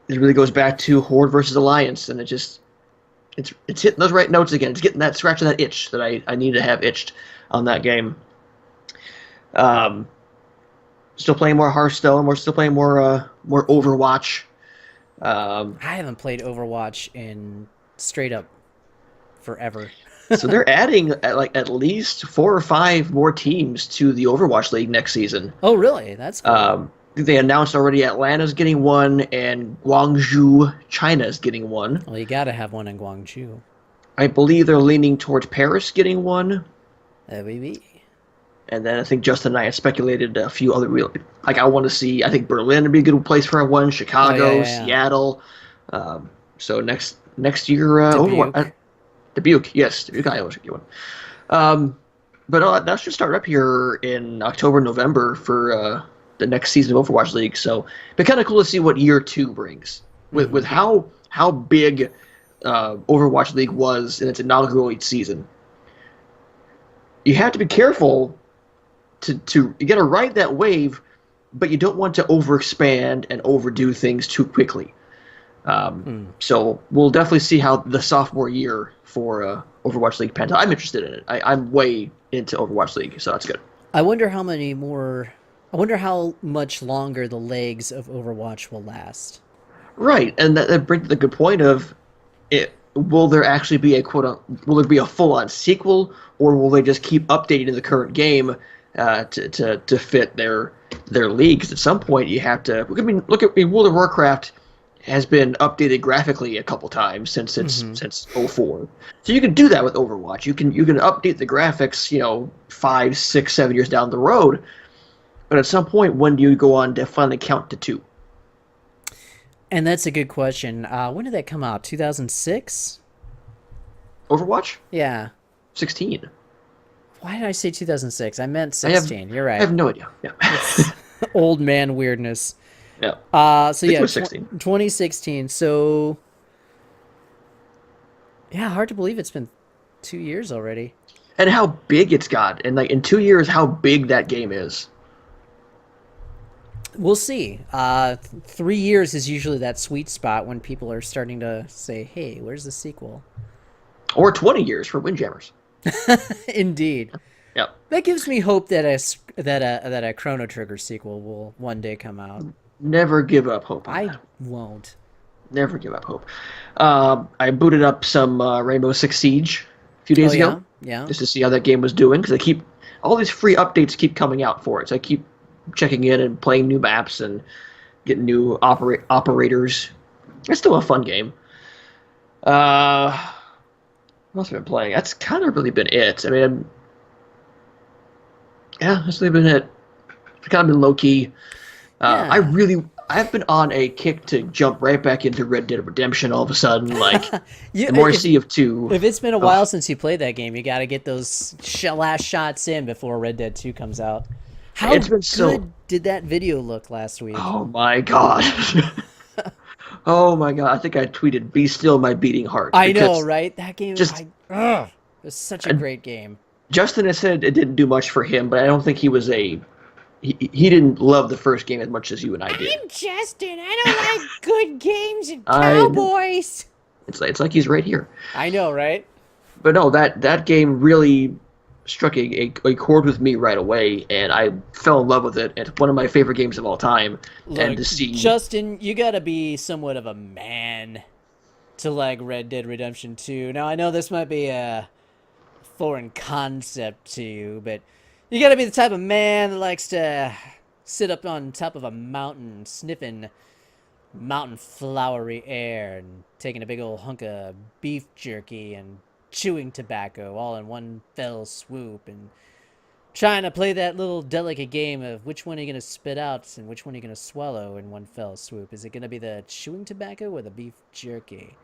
S1: really goes back to Horde versus Alliance, and it's hitting those right notes again. It's getting that scratching that itch that I need to have itched on that game. Still playing more Hearthstone. We're still playing more Overwatch.
S2: I haven't played Overwatch in straight up forever.
S1: So they're adding at least 4 or 5 more teams to the Overwatch League next season.
S2: Oh, really? That's cool.
S1: They announced already Atlanta's getting one, and Guangzhou, China's getting one.
S2: Well, you got to have one in Guangzhou.
S1: I believe they're leaning towards Paris getting one.
S2: Maybe.
S1: And then I think Justin and I had speculated a few other I want to see. I think Berlin would be a good place for one. Chicago, Seattle. So next year, Overwatch. Dubuque, yes, Dubuque, Iowa should get one. But that should start up here in October, November for the next season of Overwatch League. So it'd be kind of cool to see what year 2 brings with how big Overwatch League was in its inaugural season. You have to be careful to you got to ride that wave, but you don't want to overexpand and overdo things too quickly. So we'll definitely see how the sophomore year for Overwatch League pans out. I'm interested in it. I'm way into Overwatch League, so that's good.
S2: I wonder how much longer the legs of Overwatch will last.
S1: Right, and that brings the good point of it. Will there actually be will there be a full-on sequel, or will they just keep updating the current game to fit their leagues? At some point, you have to. Look at World of Warcraft has been updated graphically a couple times since 04. So you can do that with Overwatch. You can update the graphics, 5, 6, 7 years down the road. But at some point, when do you go on to finally count to 2?
S2: And that's a good question. When did that come out? 2006?
S1: Overwatch?
S2: Yeah.
S1: 16.
S2: Why did I say 2006? I meant 16. You're right.
S1: I have no idea. Yeah.
S2: It's old man weirdness.
S1: Yeah.
S2: So yeah,
S1: 2016.
S2: 2016. So yeah, hard to believe it's been 2 years already.
S1: And how big it's got, and in 2 years, how big that game is.
S2: We'll see. 3 years is usually that sweet spot when people are starting to say, "Hey, where's the sequel?"
S1: Or 20 years for Windjammers.
S2: Indeed.
S1: Yep.
S2: That gives me hope that a Chrono Trigger sequel will one day come out.
S1: Never give up hope.
S2: I won't.
S1: Never give up hope. I booted up some Rainbow Six Siege a few days ago.
S2: Yeah.
S1: Just to see how that game was doing, because all these free updates keep coming out for it. So I keep checking in and playing new maps and getting new operators. It's still a fun game. What else have I been playing? That's kind of really been it. I mean, that's really been it. I've kind of been low key.
S2: Yeah.
S1: I've been on a kick to jump right back into Red Dead Redemption all of a sudden. Like,
S2: You,
S1: the more I
S2: if,
S1: see of 2...
S2: if it's been a while since you played that game, you got to get those last shots in before Red Dead 2 comes out. How
S1: It's been so...
S2: good did that video look last week?
S1: Oh my god. Oh my god. I think I tweeted, "Be still my beating heart."
S2: I know, right? That game,
S1: just
S2: it was such a great game.
S1: Justin has said it didn't do much for him, but I don't think he was he didn't love the first game as much as you and I did.
S2: I'm Justin. I don't like good games and cowboys.
S1: It's like he's right here.
S2: I know, right?
S1: But no, that game really struck a chord with me right away, and I fell in love with it. It's one of my favorite games of all time.
S2: Look,
S1: and to see
S2: Justin, you gotta be somewhat of a man to like Red Dead Redemption 2. Now I know this might be a foreign concept to you, but you gotta be the type of man that likes to sit up on top of a mountain sniffing mountain flowery air and taking a big old hunk of beef jerky and chewing tobacco all in one fell swoop and trying to play that little delicate game of which one are you going to spit out and which one are you going to swallow in one fell swoop. Is it going to be the chewing tobacco or the beef jerky?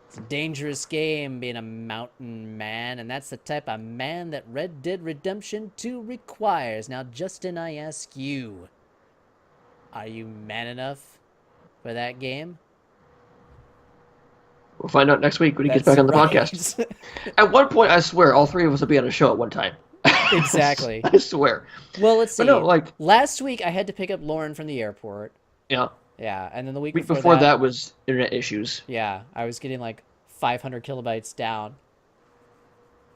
S2: It's a dangerous game being a mountain man, and that's the type of man that Red Dead Redemption 2 requires. Now, Justin, I ask you, are you man enough for that game?
S1: We'll find out next week when he gets back on the podcast. At one point, I swear, all 3 of us will be on a show at one time.
S2: Exactly.
S1: I swear.
S2: Well, let's see.
S1: But no,
S2: last week I had to pick up Lauren from the airport.
S1: Yeah.
S2: Yeah, and then the week
S1: before that was internet issues.
S2: Yeah, I was getting like 500 kilobytes down.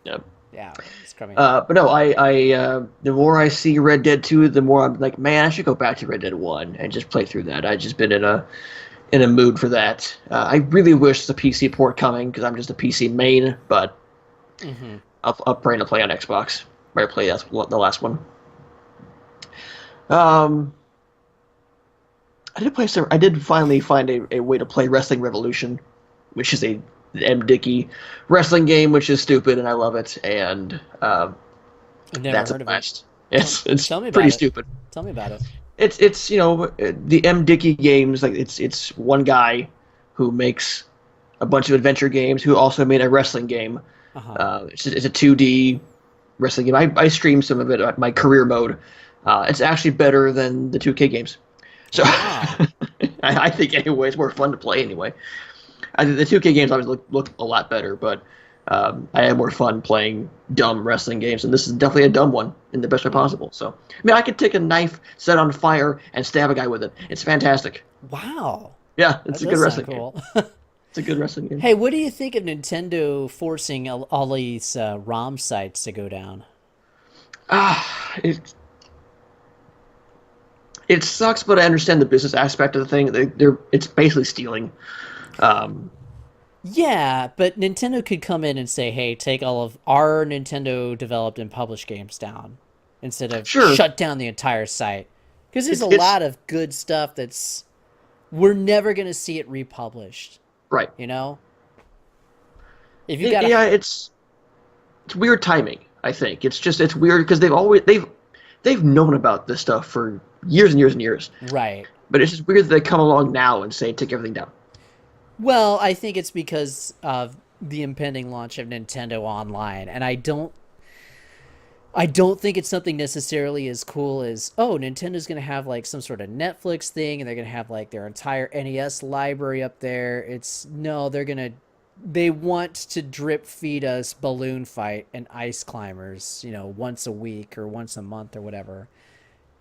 S1: Yep.
S2: Yeah, it's coming.
S1: But no, I the more I see Red Dead 2, the more I'm like, man, I should go back to Red Dead 1 and just play through that. I've just been in a mood for that. I really wish the PC port coming because I'm just a PC main, but I'll pray to play on Xbox. Where I play that's the last one. I did finally find a way to play Wrestling Revolution, which is a M. Dickey wrestling game, which is stupid and I love it. And
S2: I've never
S1: that's
S2: heard
S1: a
S2: of
S1: blast.
S2: it.
S1: It's
S2: Tell me about
S1: pretty
S2: it.
S1: stupid.
S2: Tell me about it.
S1: It's the M. Dickey games, like it's one guy who makes a bunch of adventure games who also made a wrestling game. It's a 2D wrestling game. I streamed some of it at my career mode. It's actually better than the 2K games. So I think anyway, it's more fun to play anyway. I think the 2K games always look a lot better, but I had more fun playing dumb wrestling games, and this is definitely a dumb one in the best way possible. So, I mean, I could take a knife, set it on fire, and stab a guy with it. It's fantastic.
S2: Wow.
S1: Yeah, it's a good wrestling
S2: cool.
S1: game. It's a good wrestling game.
S2: Hey, what do you think of Nintendo forcing all these ROM sites to go down?
S1: It sucks, but I understand the business aspect of the thing. It's basically stealing.
S2: Yeah, but Nintendo could come in and say, hey, take all of our Nintendo developed and published games down instead of shut down the entire site. Because there's a lot of good stuff that's we're never going to see it republished.
S1: Right.
S2: You know? If
S1: you got it's weird timing, I think. It's weird because they've known about this stuff for years and years and years.
S2: Right.
S1: But it's just weird that they come along now and say take everything down.
S2: Well, I think it's because of the impending launch of Nintendo Online, and I don't think it's something necessarily as cool as, oh, Nintendo's going to have like some sort of Netflix thing and they're going to have like their entire NES library up there. They want to drip feed us Balloon Fight and Ice Climbers, once a week or once a month or whatever.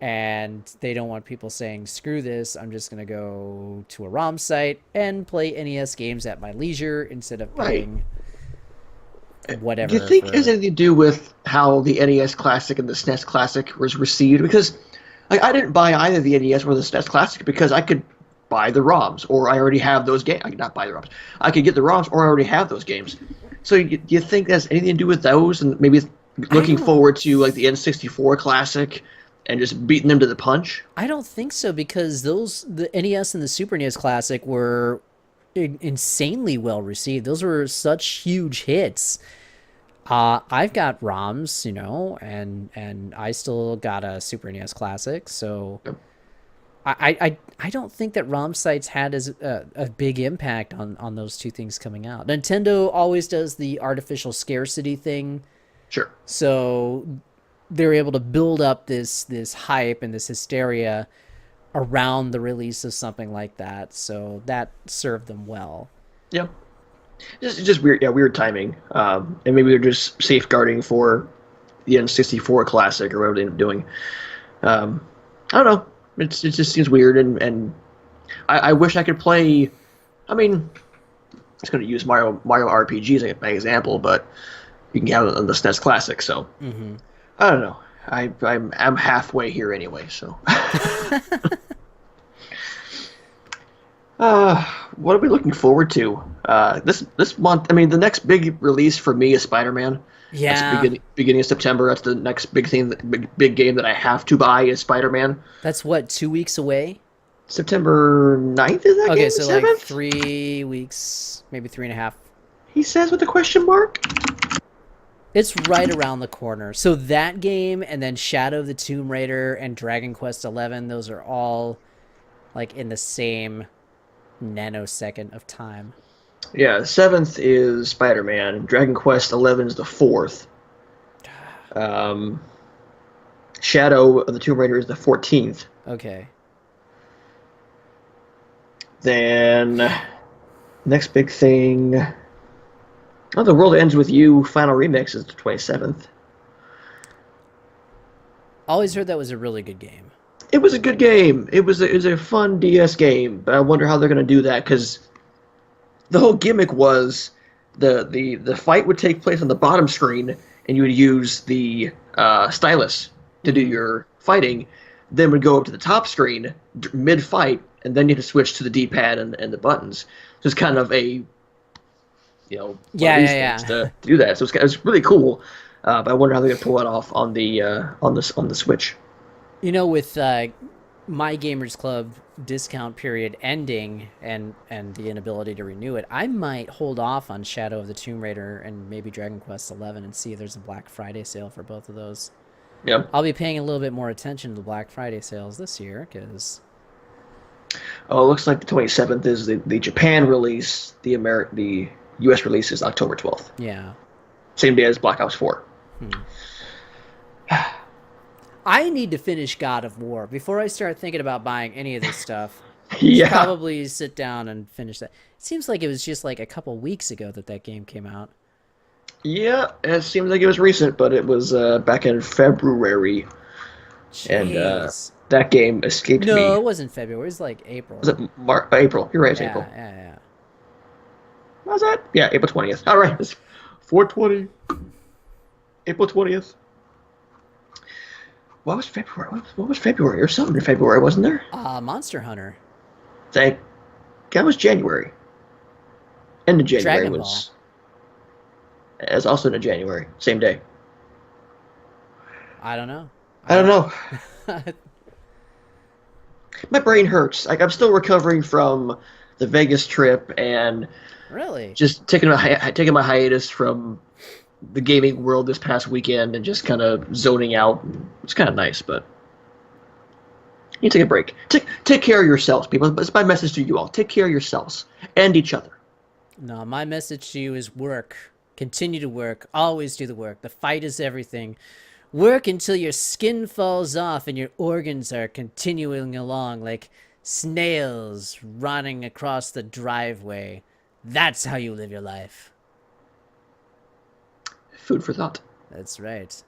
S2: And they don't want people saying, screw this, I'm just going to go to a ROM site and play NES games at my leisure instead of playing whatever.
S1: Do you think it has anything to do with how the NES Classic and the SNES Classic was received? Because I didn't buy either the NES or the SNES Classic because I could buy the ROMs, or I already have those games. I could not buy the ROMs. I could get the ROMs, or I already have those games. So do you think that has anything to do with those, and maybe looking forward to like the N64 Classic and just beating them to the punch?
S2: I don't think so, because the NES and the Super NES Classic were insanely well received. Those were such huge hits. I've got ROMs, and I still got a Super NES Classic, so I don't think that ROM sites had as a big impact on those two things coming out. Nintendo always does the artificial scarcity thing,
S1: Sure.
S2: so they're able to build up this hype and this hysteria around the release of something like that. So that served them well.
S1: Yeah. Just weird. Yeah, weird timing. And maybe they're just safeguarding for the N64 Classic or whatever they end up doing. I don't know. It just seems weird, and I wish I could play. I mean, it's going to use Mario RPG as an example, but you can have it on the SNES Classic. So I don't know. I'm halfway here anyway. So what are we looking forward to this month? I mean, the next big release for me is Spider-Man.
S2: Yeah,
S1: That's beginning of September. That's the next big thing, big game that I have to buy is Spider-Man.
S2: that's what, 2 weeks away.
S1: September 9th is that
S2: Okay,
S1: game?
S2: so
S1: 7th?
S2: like 3 weeks, maybe 3.5.
S1: He says with a question mark?
S2: It's right around the corner. So that game, and then Shadow of the Tomb Raider and Dragon Quest XI, those are all like in the same nanosecond of time.
S1: Yeah, 7th is Spider-Man. Dragon Quest 11 is the 4th. Shadow of the Tomb Raider is the 14th.
S2: Okay.
S1: Then, next big thing... Oh, The World Ends With You Final Remix is the 27th.
S2: Always heard that was a really good game.
S1: It was a good game. It was a fun DS game, but I wonder how they're going to do that, because the whole gimmick was the fight would take place on the bottom screen, and you would use the stylus to do your fighting, then would go up to the top screen mid-fight, and then you had to switch to the D-pad and the buttons. So it's kind of a, things to do that. So it's really cool, but I wonder how they're going to pull it off on the Switch.
S2: With My Gamers Club discount period ending and the inability to renew it, I might hold off on Shadow of the Tomb Raider and maybe Dragon Quest XI and see if there's a Black Friday sale for both of those.
S1: Yeah.
S2: I'll be paying a little bit more attention to the Black Friday sales this year because...
S1: Oh, it looks like the 27th is the Japan release. The U.S. release is October 12th.
S2: Yeah.
S1: Same day as Black Ops 4.
S2: I need to finish God of War before I start thinking about buying any of this stuff.
S1: Yeah.
S2: Probably sit down and finish that. It seems like it was just like a couple weeks ago that game came out.
S1: Yeah, it seems like it was recent, but it was back in February.
S2: Jeez.
S1: And that game escaped me.
S2: No, it wasn't February. It was like April.
S1: Was it April? You're right, it's April.
S2: Yeah.
S1: What was that? Yeah, April 20th. All right, it's 4/20. April 20th. What was February? What was February? There was something in February, wasn't there?
S2: Monster Hunter.
S1: That was January. End of January
S2: Dragon
S1: was. Ball. It was also in January, same day.
S2: I don't know.
S1: I don't know. My brain hurts. Like, I'm still recovering from the Vegas trip and
S2: really
S1: just taking my hiatus from the gaming world this past weekend and just kind of zoning out. It's kind of nice, but you need to take a break. Take care of yourselves, people. It's my message to you all. Take care of yourselves and each other.
S2: No, my message to you is work. Continue to work. Always do the work. The fight is everything. Work until your skin falls off and your organs are continuing along like snails running across the driveway. That's how you live your life.
S1: Food for thought.
S2: That's right.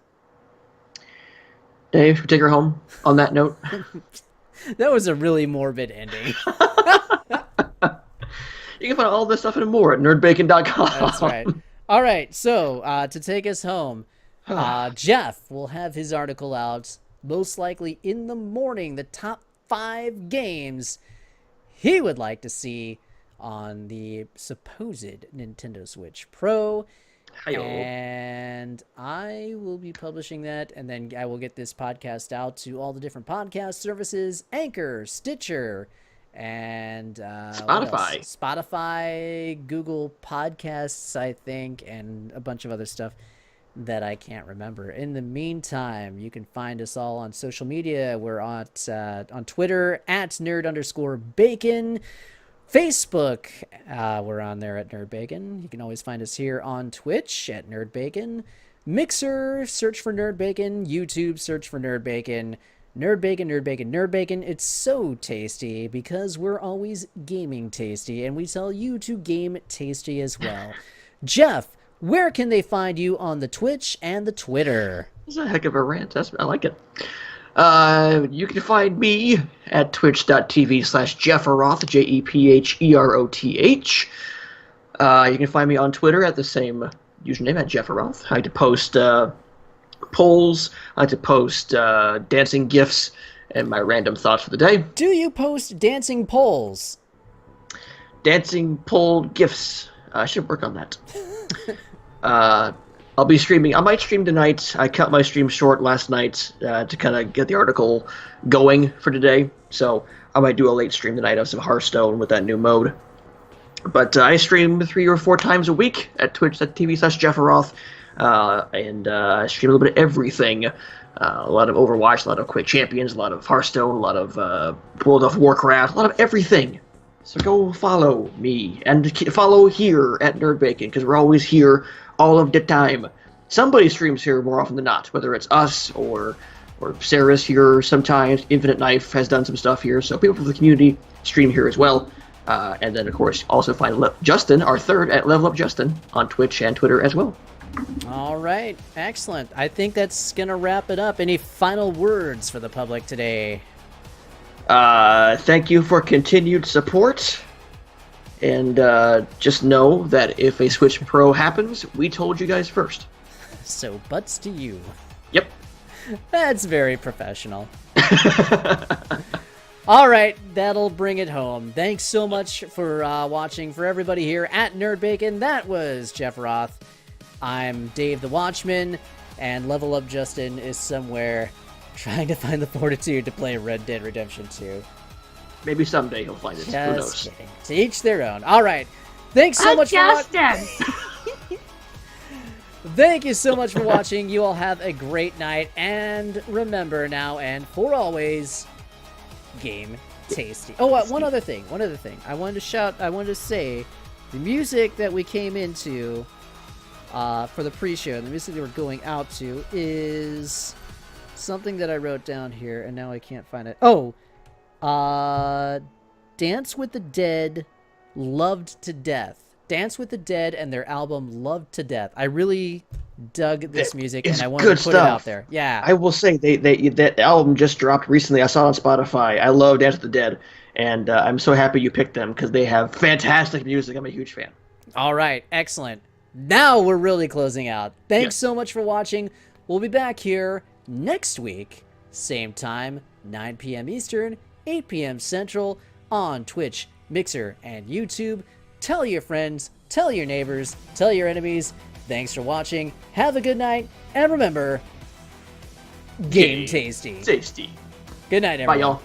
S1: Dave, should we take her home on that note?
S2: That was a really morbid ending.
S1: You can find all this stuff and more at nerdbacon.com.
S2: That's right. All right, so to take us home, Jeff will have his article out most likely in the morning, the top 5 games he would like to see on the supposed Nintendo Switch Pro.
S1: Hi-yo.
S2: And I will be publishing that, and then I will get this podcast out to all the different podcast services, Anchor, Stitcher, and Spotify, Google Podcasts, I think, and a bunch of other stuff. that I can't remember. In the meantime, you can find us all on social media. We're on Twitter at nerd_bacon. Facebook, we're on there at Nerd Bacon. You can always find us here on Twitch at Nerd Bacon. Mixer, search for Nerd Bacon. YouTube, search for Nerd Bacon. Nerd Bacon, Nerd Bacon, Nerd Bacon. It's so tasty because we're always gaming tasty, and we tell you to game tasty as well. Jeff, where can they find you on the Twitch and the Twitter?
S1: That's a heck of a rant. I like it. You can find me at twitch.tv/Jefferoth, JEPHEROTH. You can find me on Twitter at the same username at Jefferoth. I like to post polls. I like to post dancing GIFs and my random thoughts for the day.
S2: Do you post dancing polls?
S1: Dancing poll GIFs. I should work on that. I'll be streaming. I might stream tonight. I cut my stream short last night to kind of get the article going for today. So I might do a late stream tonight of some Hearthstone with that new mode. But I stream 3 or 4 times a week at twitch.tv/Jefferoth. And I stream a little bit of everything. A lot of Overwatch, a lot of Quick Champions, a lot of Hearthstone, a lot of World of Warcraft, a lot of everything. So go follow me and follow here at Nerd Bacon, because we're always here all of the time. Somebody streams here more often than not, whether it's us or Sarah's here sometimes. Infinite Knife has done some stuff here, so people from the community stream here as well. And then, of course, also find Justin, our third, at Level Up Justin on Twitch and Twitter as well.
S2: All right, excellent. I think that's going to wrap it up. Any final words for the public today?
S1: Thank you for continued support. And just know that if a Switch Pro happens, we told you guys first.
S2: So, butts to you.
S1: Yep.
S2: That's very professional. All right, that'll bring it home. Thanks so much for watching. For everybody here at Nerd Bacon, that was Jeff Roth. I'm Dave the Watchman, and Level Up Justin is somewhere trying to find the fortitude to play Red Dead Redemption 2.
S1: Maybe someday he'll find it.
S2: Just
S1: Who knows?
S2: kidding. To each their own. All right. Thanks so much for watching. Thank you so much for watching. You all have a great night. And remember now and for always, game tasty. Oh, one other thing. I wanted to say, the music that we came into for the pre-show, the music that we're going out to is something that I wrote down here, and now I can't find it. Oh, Dance with the Dead, Loved to Death. Dance with the Dead and their album Loved to Death. I really dug this music, and I wanted to put it out there. Yeah.
S1: I will say, that album just dropped recently. I saw it on Spotify. I love Dance with the Dead, and I'm so happy you picked them, because they have fantastic music. I'm a huge fan.
S2: All right, excellent. Now we're really closing out. Thanks so much for watching. We'll be back here next week, same time, 9 p.m. Eastern, 8 p.m. Central, on Twitch, Mixer, and YouTube. Tell your friends, tell your neighbors, tell your enemies. Thanks for watching. Have a good night, and remember, game tasty.
S1: Tasty.
S2: Good night, everyone.
S1: Bye, y'all.